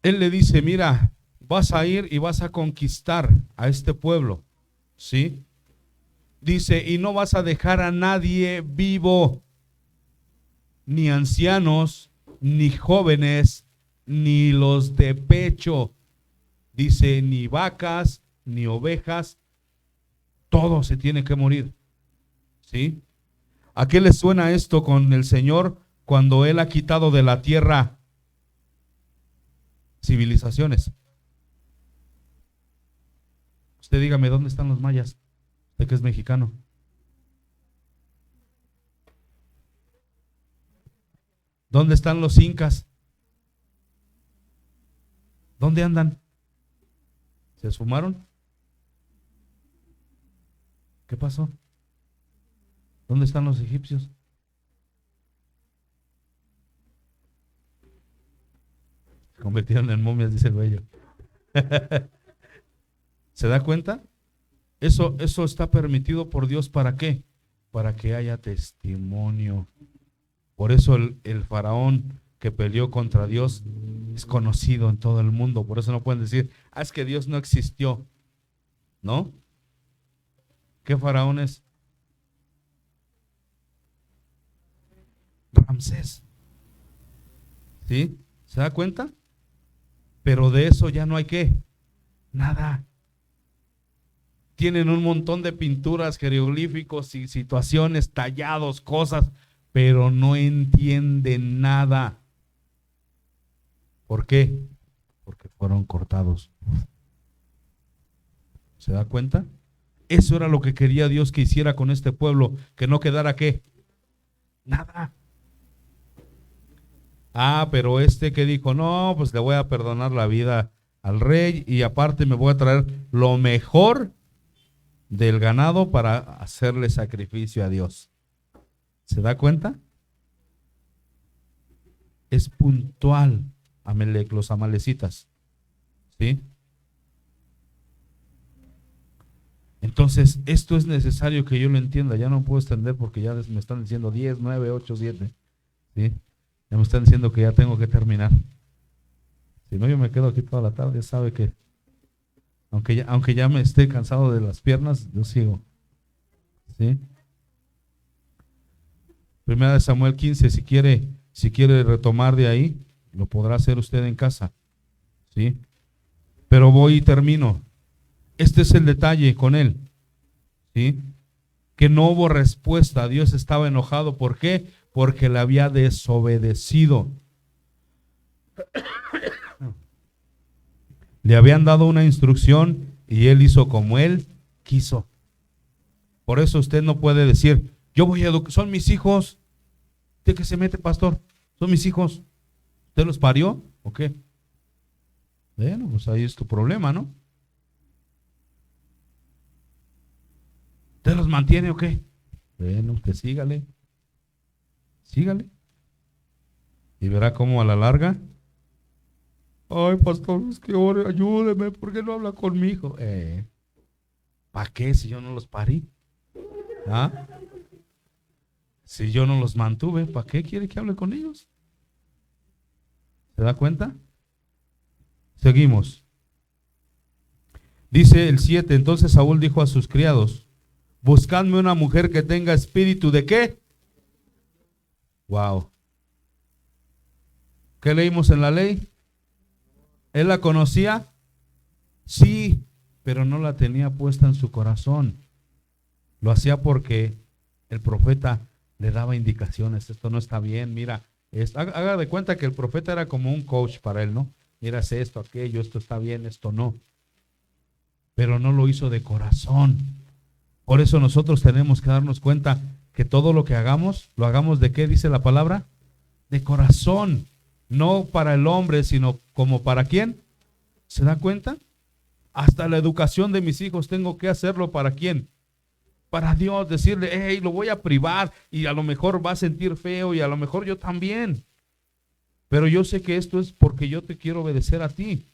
Él le dice: mira, vas a ir y vas a conquistar a este pueblo, ¿sí? Dice: y no vas a dejar a nadie vivo, ni ancianos, ni jóvenes, ni los de pecho. Dice: ni vacas, ni ovejas, todo se tiene que morir, ¿sí? ¿A qué le suena esto con el Señor cuando Él ha quitado de la tierra civilizaciones? Usted dígame, ¿dónde están los mayas? Usted que es mexicano. ¿Dónde están los incas? ¿Dónde andan? ¿Se esfumaron? ¿Qué pasó? ¿Dónde están los egipcios? Se convirtieron en momias, dice el bello. ¿Se da cuenta? Eso está permitido por Dios, ¿para qué? Para que haya testimonio. Por eso el faraón que peleó contra Dios es conocido en todo el mundo. Por eso no pueden decir: es que Dios no existió. ¿No? ¿Qué faraón es? Ramsés. ¿Sí? ¿Se da cuenta? Pero de eso ya no hay qué, nada. Tienen un montón de pinturas, jeroglíficos y situaciones, tallados, cosas, pero no entienden nada. ¿Por qué? Porque fueron cortados. ¿Se da cuenta? Eso era lo que quería Dios que hiciera con este pueblo, que no quedara qué, nada. Pero este que dijo, no, pues le voy a perdonar la vida al rey y aparte me voy a traer lo mejor del ganado para hacerle sacrificio a Dios. ¿Se da cuenta? Es puntual Amalec, los amalecitas. ¿Sí? Entonces, esto es necesario que yo lo entienda. Ya no puedo extender porque ya me están diciendo 10, 9, 8, 7. ¿Sí? Ya me están diciendo que ya tengo que terminar. Si no, yo me quedo aquí toda la tarde. Sabe que aunque ya me esté cansado de las piernas, yo sigo. ¿Sí? Primera de Samuel 15, si quiere retomar de ahí, lo podrá hacer usted en casa. ¿Sí? Pero voy y termino. Este es el detalle con él. ¿Sí? Que no hubo respuesta. Dios estaba enojado. ¿Por qué? Porque le había desobedecido. Le habían dado una instrucción y él hizo como él quiso. Por eso usted no puede decir, yo voy a educar, son mis hijos. ¿De qué se mete, pastor? Son mis hijos. ¿Usted los parió o qué? Bueno, pues ahí es tu problema, ¿no? ¿Usted los mantiene o qué? Bueno, usted sígale. Sígale. Y verá cómo a la larga. Ay, pastor, es que ore, ayúdeme, ¿por qué no habla con mi hijo? ¿Para qué si yo no los parí? ¿Ah? Si yo no los mantuve, ¿para qué quiere que hable con ellos? ¿Se da cuenta? Seguimos. Dice el 7, entonces Saúl dijo a sus criados, buscadme una mujer que tenga espíritu de ¿qué? Wow. ¿Qué leímos en la ley? ¿Él la conocía? Sí, pero no la tenía puesta en su corazón. Lo hacía porque el profeta le daba indicaciones. Esto no está bien, mira. Haga de cuenta que el profeta era como un coach para él, ¿no? Mira, haz esto, aquello, esto está bien, esto no. Pero no lo hizo de corazón. Por eso nosotros tenemos que darnos cuenta que todo lo que hagamos, lo hagamos de ¿qué dice la palabra? De corazón. No para el hombre, sino como para ¿quién? ¿Se da cuenta? Hasta la educación de mis hijos tengo que hacerlo para ¿quién? Para Dios, decirle, hey, lo voy a privar y a lo mejor va a sentir feo y a lo mejor yo también. Pero yo sé que esto es porque yo te quiero obedecer a ti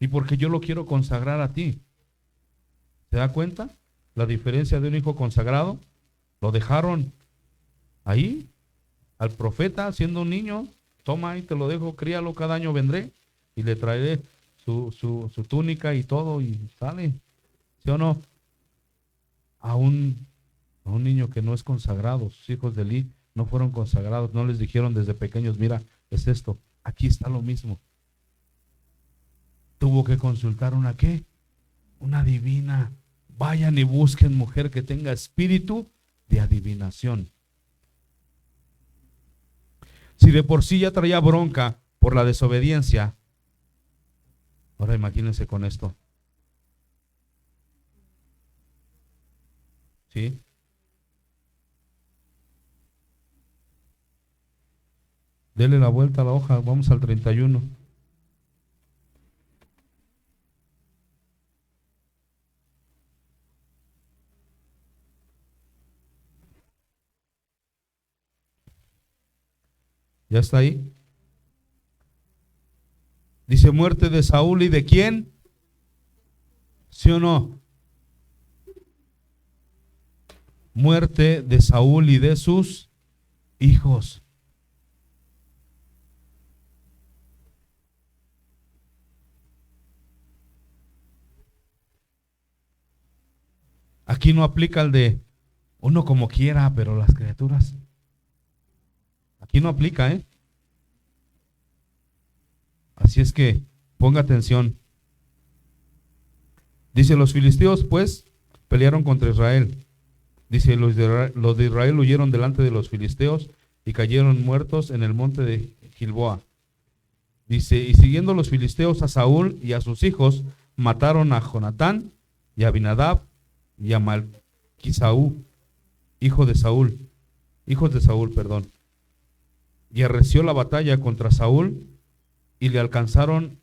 y porque yo lo quiero consagrar a ti. ¿Se da cuenta? La diferencia de un hijo consagrado. Lo dejaron ahí al profeta siendo un niño. Toma y te lo dejo, críalo, cada año vendré y le traeré su túnica y todo y sale. ¿Sí o no? A un niño que no es consagrado, sus hijos de Eli no fueron consagrados, no les dijeron desde pequeños, mira, es esto, aquí está lo mismo. Tuvo que consultar una ¿qué? Una divina. Vayan y busquen mujer que tenga espíritu de adivinación. Si de por sí ya traía bronca por la desobediencia, ahora imagínense con esto. ¿Sí? Dele la vuelta a la hoja, vamos al 31. ¿Ya está ahí? Dice muerte de Saúl y de quién, ¿sí o no? Muerte de Saúl y de sus hijos. Aquí no aplica el de uno como quiera, pero las criaturas. Aquí no aplica, ¿eh? Así es que ponga atención. Dice, los filisteos pues pelearon contra Israel. Dice, los de Israel huyeron delante de los filisteos y cayeron muertos en el monte de Gilboa. Dice, y siguiendo los filisteos a Saúl y a sus hijos, mataron a Jonatán y a Abinadab y a Malquisaú, hijos de Saúl, perdón. Y arreció la batalla contra Saúl y le alcanzaron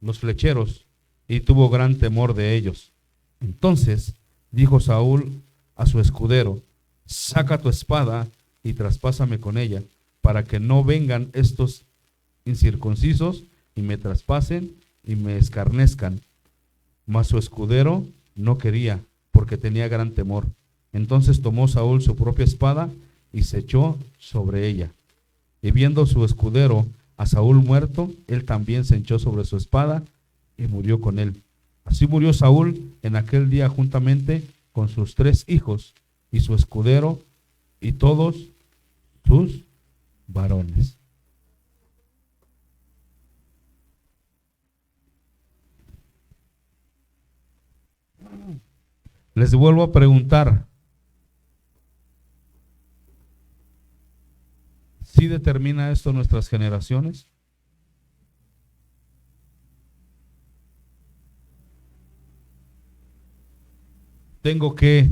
los flecheros y tuvo gran temor de ellos. Entonces dijo Saúl a su escudero, saca tu espada y traspásame con ella, para que no vengan estos incircuncisos y me traspasen y me escarnezcan. Mas su escudero no quería, porque tenía gran temor. Entonces tomó Saúl su propia espada y se echó sobre ella. Y viendo su escudero a Saúl muerto, él también se echó sobre su espada y murió con él. Así murió Saúl en aquel día juntamente con sus 3 hijos y su escudero y todos sus varones. Les vuelvo a preguntar, ¿sí determina esto nuestras generaciones? ¿Tengo que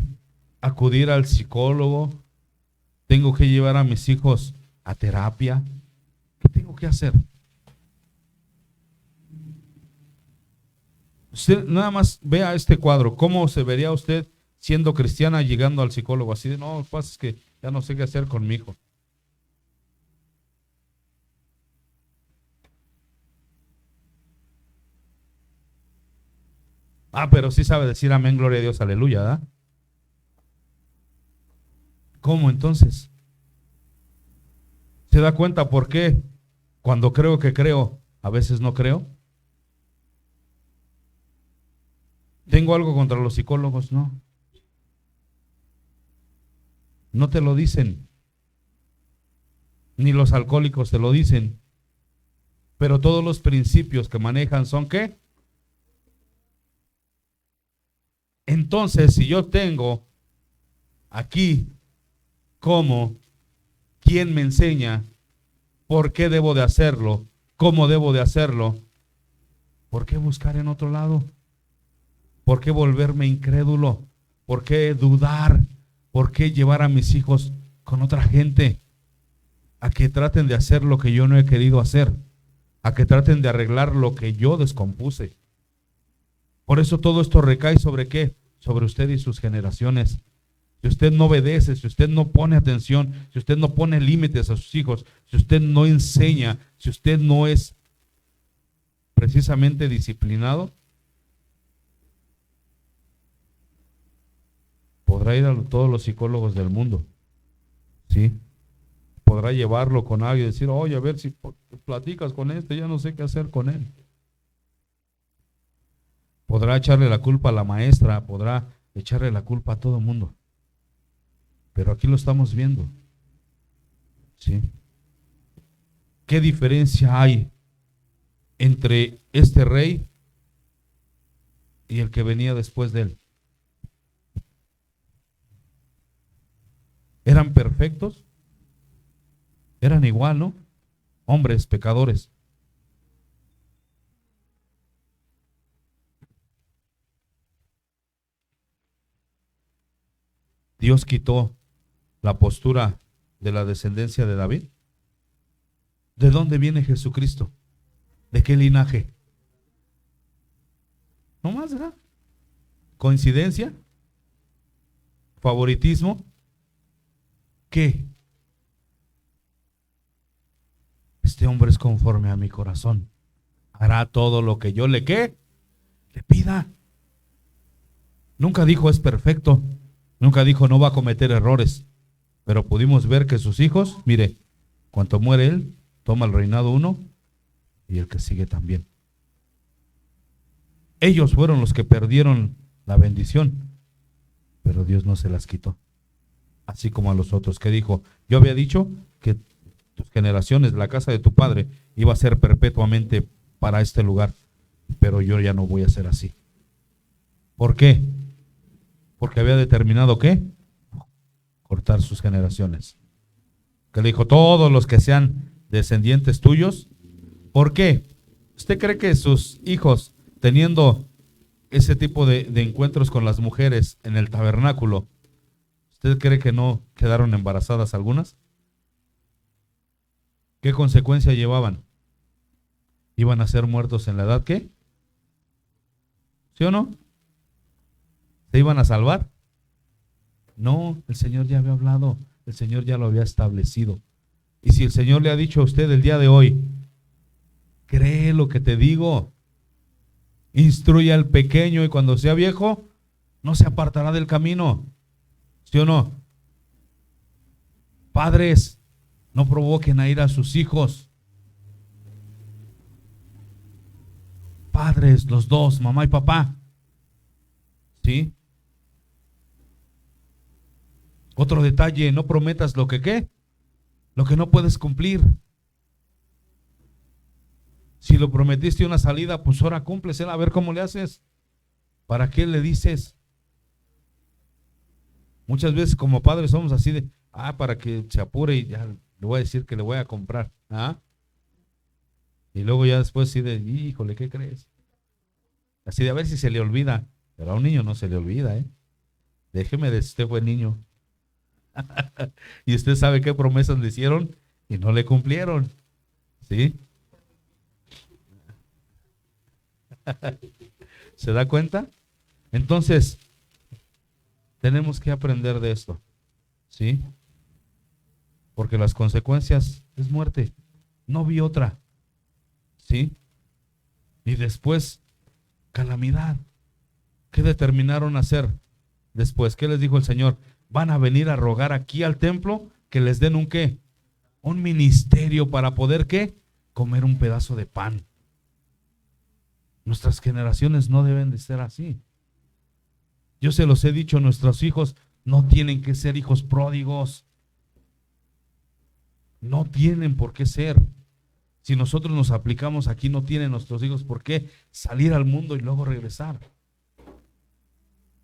acudir al psicólogo? ¿Tengo que llevar a mis hijos a terapia? ¿Qué tengo que hacer? Usted nada más vea este cuadro. ¿Cómo se vería usted siendo cristiana llegando al psicólogo? Así de, no, lo que pasa es que ya no sé qué hacer con mi hijo. Ah, pero sí sabe decir amén, gloria a Dios, aleluya, ¿verdad? ¿Cómo entonces? ¿Se da cuenta por qué cuando creo que creo, a veces no creo? ¿Tengo algo contra los psicólogos? No. No te lo dicen. Ni los alcohólicos te lo dicen. Pero todos los principios que manejan son ¿qué? Entonces, si yo tengo aquí como quién me enseña por qué debo de hacerlo, cómo debo de hacerlo, ¿por qué buscar en otro lado? ¿Por qué volverme incrédulo? ¿Por qué dudar? ¿Por qué llevar a mis hijos con otra gente a que traten de hacer lo que yo no he querido hacer? A que traten de arreglar lo que yo descompuse. Por eso todo esto recae ¿sobre qué? Sobre usted y sus generaciones. Si usted no obedece, si usted no pone atención, si usted no pone límites a sus hijos, si usted no enseña, si usted no es precisamente disciplinado, podrá ir a todos los psicólogos del mundo, ¿sí? Podrá llevarlo con alguien y decir, oye, a ver si platicas con ya no sé qué hacer con él. Podrá echarle la culpa a la maestra, podrá echarle la culpa a todo el mundo. Pero aquí lo estamos viendo, ¿sí? ¿Qué diferencia hay entre este rey y el que venía después de él? ¿Eran perfectos? Eran igual, ¿no? Hombres, pecadores. Dios quitó la postura de la descendencia de David. ¿De dónde viene Jesucristo? ¿De qué linaje? No más, ¿verdad? ¿Coincidencia? ¿Favoritismo? ¿Qué? Este hombre es conforme a mi corazón. Hará todo lo que yo ¿qué? Le pida. Nunca dijo es perfecto. Nunca dijo no va a cometer errores. Pero pudimos ver que sus hijos, mire, cuando muere él, toma el reinado uno y el que sigue también. Ellos fueron los que perdieron la bendición. pero Dios no se las quitó. Así como a los otros, que dijo, yo había dicho que tus generaciones, la casa de tu padre, iba a ser perpetuamente para este lugar, pero yo ya no voy a ser así. ¿Por qué? Porque había determinado ¿qué? Cortar sus generaciones. Que le dijo, todos los que sean descendientes tuyos. ¿Por qué? ¿Usted cree que sus hijos, teniendo ese tipo de encuentros con las mujeres en el tabernáculo, usted cree que no quedaron embarazadas algunas? ¿Qué consecuencia llevaban? ¿Iban a ser muertos en la edad qué? ¿Sí o no? ¿Se iban a salvar? No, el Señor ya había hablado, el Señor ya lo había establecido. Y si el Señor le ha dicho a usted el día de hoy, cree lo que te digo, instruye al pequeño y cuando sea viejo, no se apartará del camino. ¿Sí o no? Padres, no provoquen a ir a sus hijos. Padres, los dos, mamá y papá. ¿Sí? Otro detalle, no prometas lo que ¿qué? Lo que no puedes cumplir. Si lo prometiste una salida, pues ahora cúmplesela, a ver cómo le haces. ¿Para qué le dices? Muchas veces como padres somos así de, para que se apure y ya le voy a decir que le voy a comprar. Y luego ya después sí de, híjole, ¿qué crees? Así de a ver si se le olvida. Pero a un niño no se le olvida, Déjeme de usted fue niño. Y usted sabe qué promesas le hicieron y no le cumplieron. ¿Sí? ¿Se da cuenta? Entonces, tenemos que aprender de esto. ¿Sí? Porque las consecuencias es muerte. No vi otra. ¿Sí? Y después, calamidad. ¿Qué determinaron hacer después? ¿Qué les dijo el Señor? Van a venir a rogar aquí al templo que les den un ¿qué? Un ministerio para poder ¿qué? Comer un pedazo de pan. Nuestras generaciones no deben de ser así. Yo se los he dicho, nuestros hijos no tienen que ser hijos pródigos. No tienen por qué ser. Si nosotros nos aplicamos aquí, no tienen nuestros hijos por qué salir al mundo y luego regresar.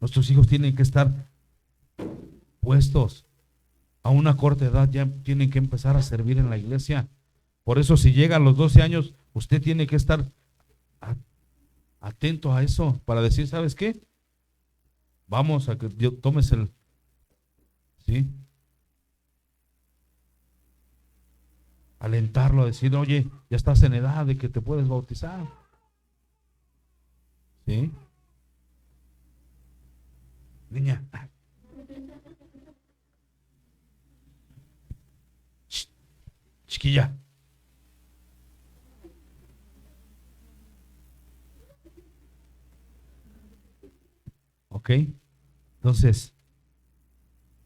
Nuestros hijos tienen que estar puestos. A una corta edad ya tienen que empezar a servir en la iglesia. Por eso si llega a los 12 años, usted tiene que estar atento a eso para decir, ¿sabes qué? Vamos a que tomes el... ¿Sí? Alentarlo a decir, oye, ya estás en edad de que te puedes bautizar. ¿Sí? Niña. Chiquilla. ¿Ok? Entonces,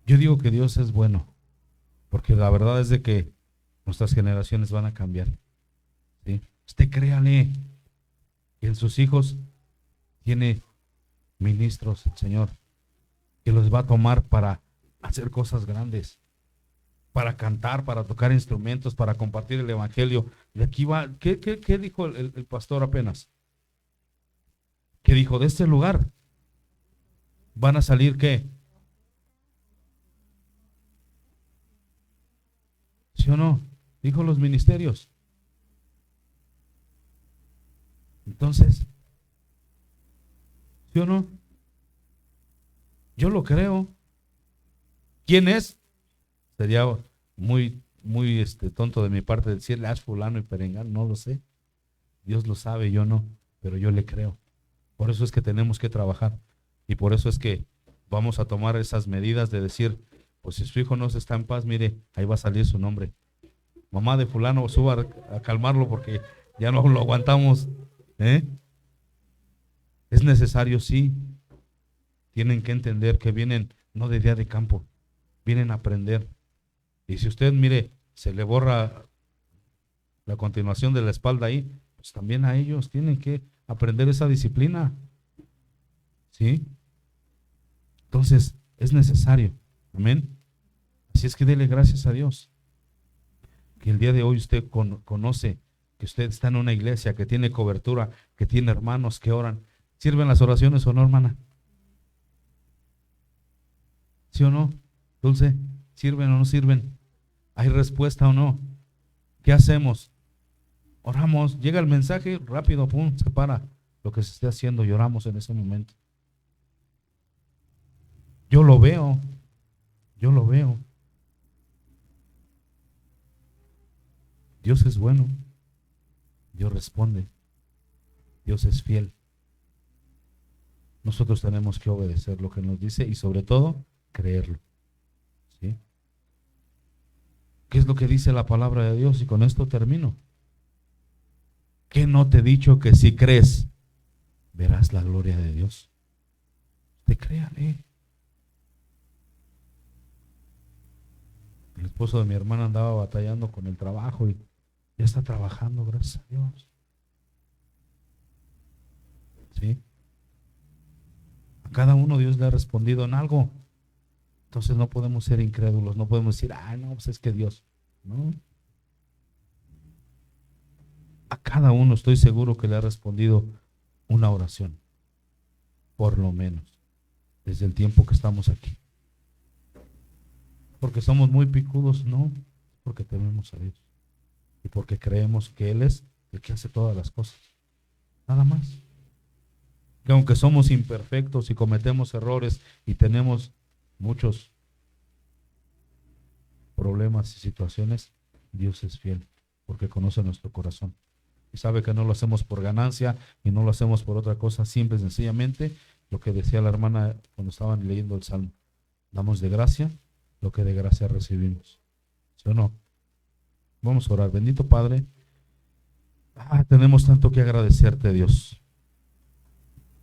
yo digo que Dios es bueno, porque la verdad es de que nuestras generaciones van a cambiar. ¿Sí? Usted créale que en sus hijos tiene ministros, el Señor, que los va a tomar para hacer cosas grandes, para cantar, para tocar instrumentos, para compartir el evangelio. De aquí va, ¿qué dijo el pastor apenas? Que dijo, de este lugar van a salir ¿qué? ¿Sí o no? Dijo los ministerios. Entonces, ¿sí o no? Yo lo creo. ¿Quién es? Sería muy tonto de mi parte decirle, fulano y perengano, no lo sé. Dios lo sabe, yo no, pero yo le creo. Por eso es que tenemos que trabajar. Y por eso es que vamos a tomar esas medidas de decir, pues si su hijo no está en paz, mire, ahí va a salir su nombre. Mamá de fulano, suba a calmarlo porque ya no lo aguantamos. Es necesario, sí. Tienen que entender que vienen no de día de campo, vienen a aprender. Y si usted, mire, se le borra la continuación de la espalda ahí, pues también a ellos tienen que aprender esa disciplina. ¿Sí? Entonces, es necesario. Amén. Así es que dele gracias a Dios. Que el día de hoy usted conoce que usted está en una iglesia, que tiene cobertura, que tiene hermanos que oran. ¿Sirven las oraciones o no, hermana? ¿Sí o no? Dulce, ¿sirven o no sirven? ¿Hay respuesta o no? ¿Qué hacemos? Oramos, llega el mensaje, rápido, pum, se para lo que se esté haciendo y oramos en ese momento. Yo lo veo. Dios es bueno, Dios responde, Dios es fiel. Nosotros tenemos que obedecer lo que nos dice y sobre todo creerlo. ¿Sí? ¿Qué es lo que dice la palabra de Dios? Y con esto termino. ¿Qué no te he dicho que si crees, verás la gloria de Dios? Te créale. El esposo de mi hermana andaba batallando con el trabajo y ya está trabajando, gracias a Dios. ¿Sí? A cada uno Dios le ha respondido en algo. Entonces no podemos ser incrédulos, no podemos decir, no, pues es que Dios. No. A cada uno estoy seguro que le ha respondido una oración, por lo menos, desde el tiempo que estamos aquí. Porque somos muy picudos, no, porque tememos a Dios y porque creemos que Él es el que hace todas las cosas, nada más. Que aunque somos imperfectos y cometemos errores y tenemos muchos problemas y situaciones, Dios es fiel porque conoce nuestro corazón y sabe que no lo hacemos por ganancia y no lo hacemos por otra cosa, simple y sencillamente lo que decía la hermana cuando estaban leyendo el Salmo: damos de gracia lo que de gracia recibimos. ¿Sí o no? Vamos a orar. Bendito Padre, tenemos tanto que agradecerte, Dios.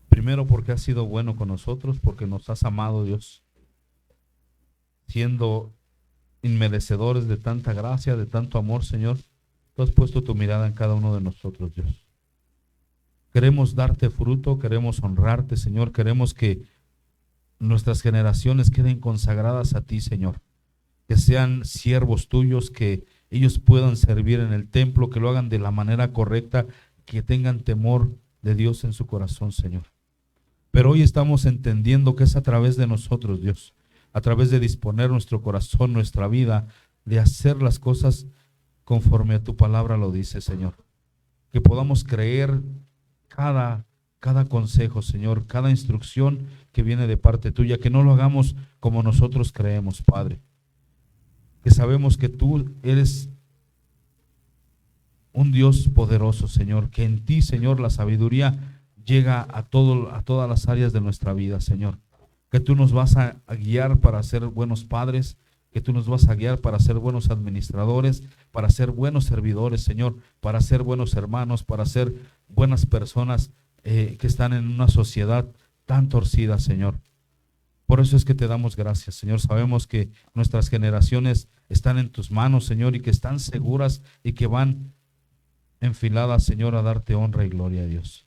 Primero porque has sido bueno con nosotros, porque nos has amado, Dios, siendo inmerecedores de tanta gracia, de tanto amor, Señor. Tú has puesto tu mirada en cada uno de nosotros, Dios. Queremos darte fruto, queremos honrarte, Señor. Queremos que nuestras generaciones queden consagradas a ti, Señor. Que sean siervos tuyos, que ellos puedan servir en el templo, que lo hagan de la manera correcta, que tengan temor de Dios en su corazón, Señor. Pero hoy estamos entendiendo que es a través de nosotros, Dios, a través de disponer nuestro corazón, nuestra vida, de hacer las cosas conforme a tu palabra lo dice, Señor. Que podamos creer cada consejo, Señor, cada instrucción que viene de parte tuya, que no lo hagamos como nosotros creemos, Padre. Que sabemos que tú eres un Dios poderoso, Señor, que en ti, Señor, la sabiduría llega a todas las áreas de nuestra vida, Señor. Que tú nos vas a guiar para ser buenos padres, que tú nos vas a guiar para ser buenos administradores, para ser buenos servidores, Señor, para ser buenos hermanos, para ser buenas personas que están en una sociedad tan torcida, Señor. Por eso es que te damos gracias, Señor. Sabemos que nuestras generaciones están en tus manos, Señor, y que están seguras y que van enfiladas, Señor, a darte honra y gloria a Dios.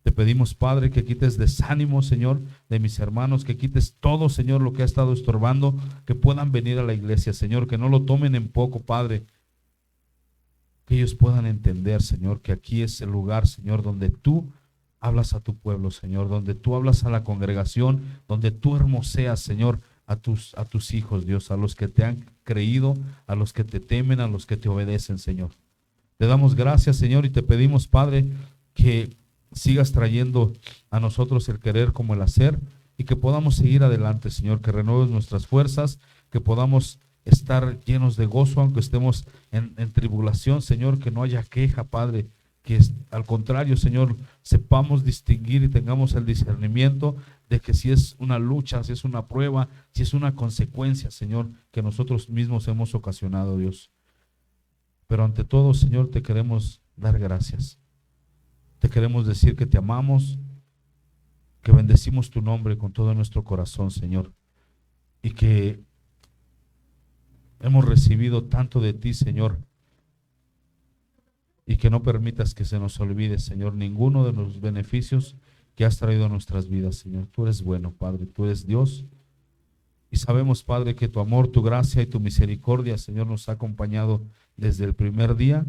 Te pedimos, Padre, que quites desánimo, Señor, de mis hermanos, que quites todo, Señor, lo que ha estado estorbando, que puedan venir a la iglesia, Señor, que no lo tomen en poco, Padre. Que ellos puedan entender, Señor, que aquí es el lugar, Señor, donde tú hablas a tu pueblo, Señor, donde tú hablas a la congregación, donde tú hermoseas, Señor, a tus hijos, Dios, a los que te han creído, a los que te temen, a los que te obedecen, Señor. Te damos gracias, Señor, y te pedimos, Padre, que sigas trayendo a nosotros el querer como el hacer y que podamos seguir adelante, Señor, que renueves nuestras fuerzas, que podamos estar llenos de gozo, aunque estemos en tribulación, Señor, que no haya queja, Padre, que al contrario, Señor, sepamos distinguir y tengamos el discernimiento de que si es una lucha, si es una prueba, si es una consecuencia, Señor, que nosotros mismos hemos ocasionado, Dios. Pero ante todo, Señor, te queremos dar gracias. Te queremos decir que te amamos, que bendecimos tu nombre con todo nuestro corazón, Señor, y que hemos recibido tanto de ti, Señor, y que no permitas que se nos olvide, Señor, ninguno de los beneficios que has traído a nuestras vidas, Señor. Tú eres bueno, Padre, tú eres Dios, Y sabemos, Padre, que tu amor, tu gracia y tu misericordia, Señor, nos ha acompañado desde el primer día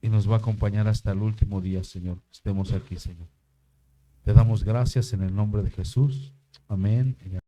y nos va a acompañar hasta el último día, Señor. Estemos aquí, Señor. Te damos gracias en el nombre de Jesús. Amén.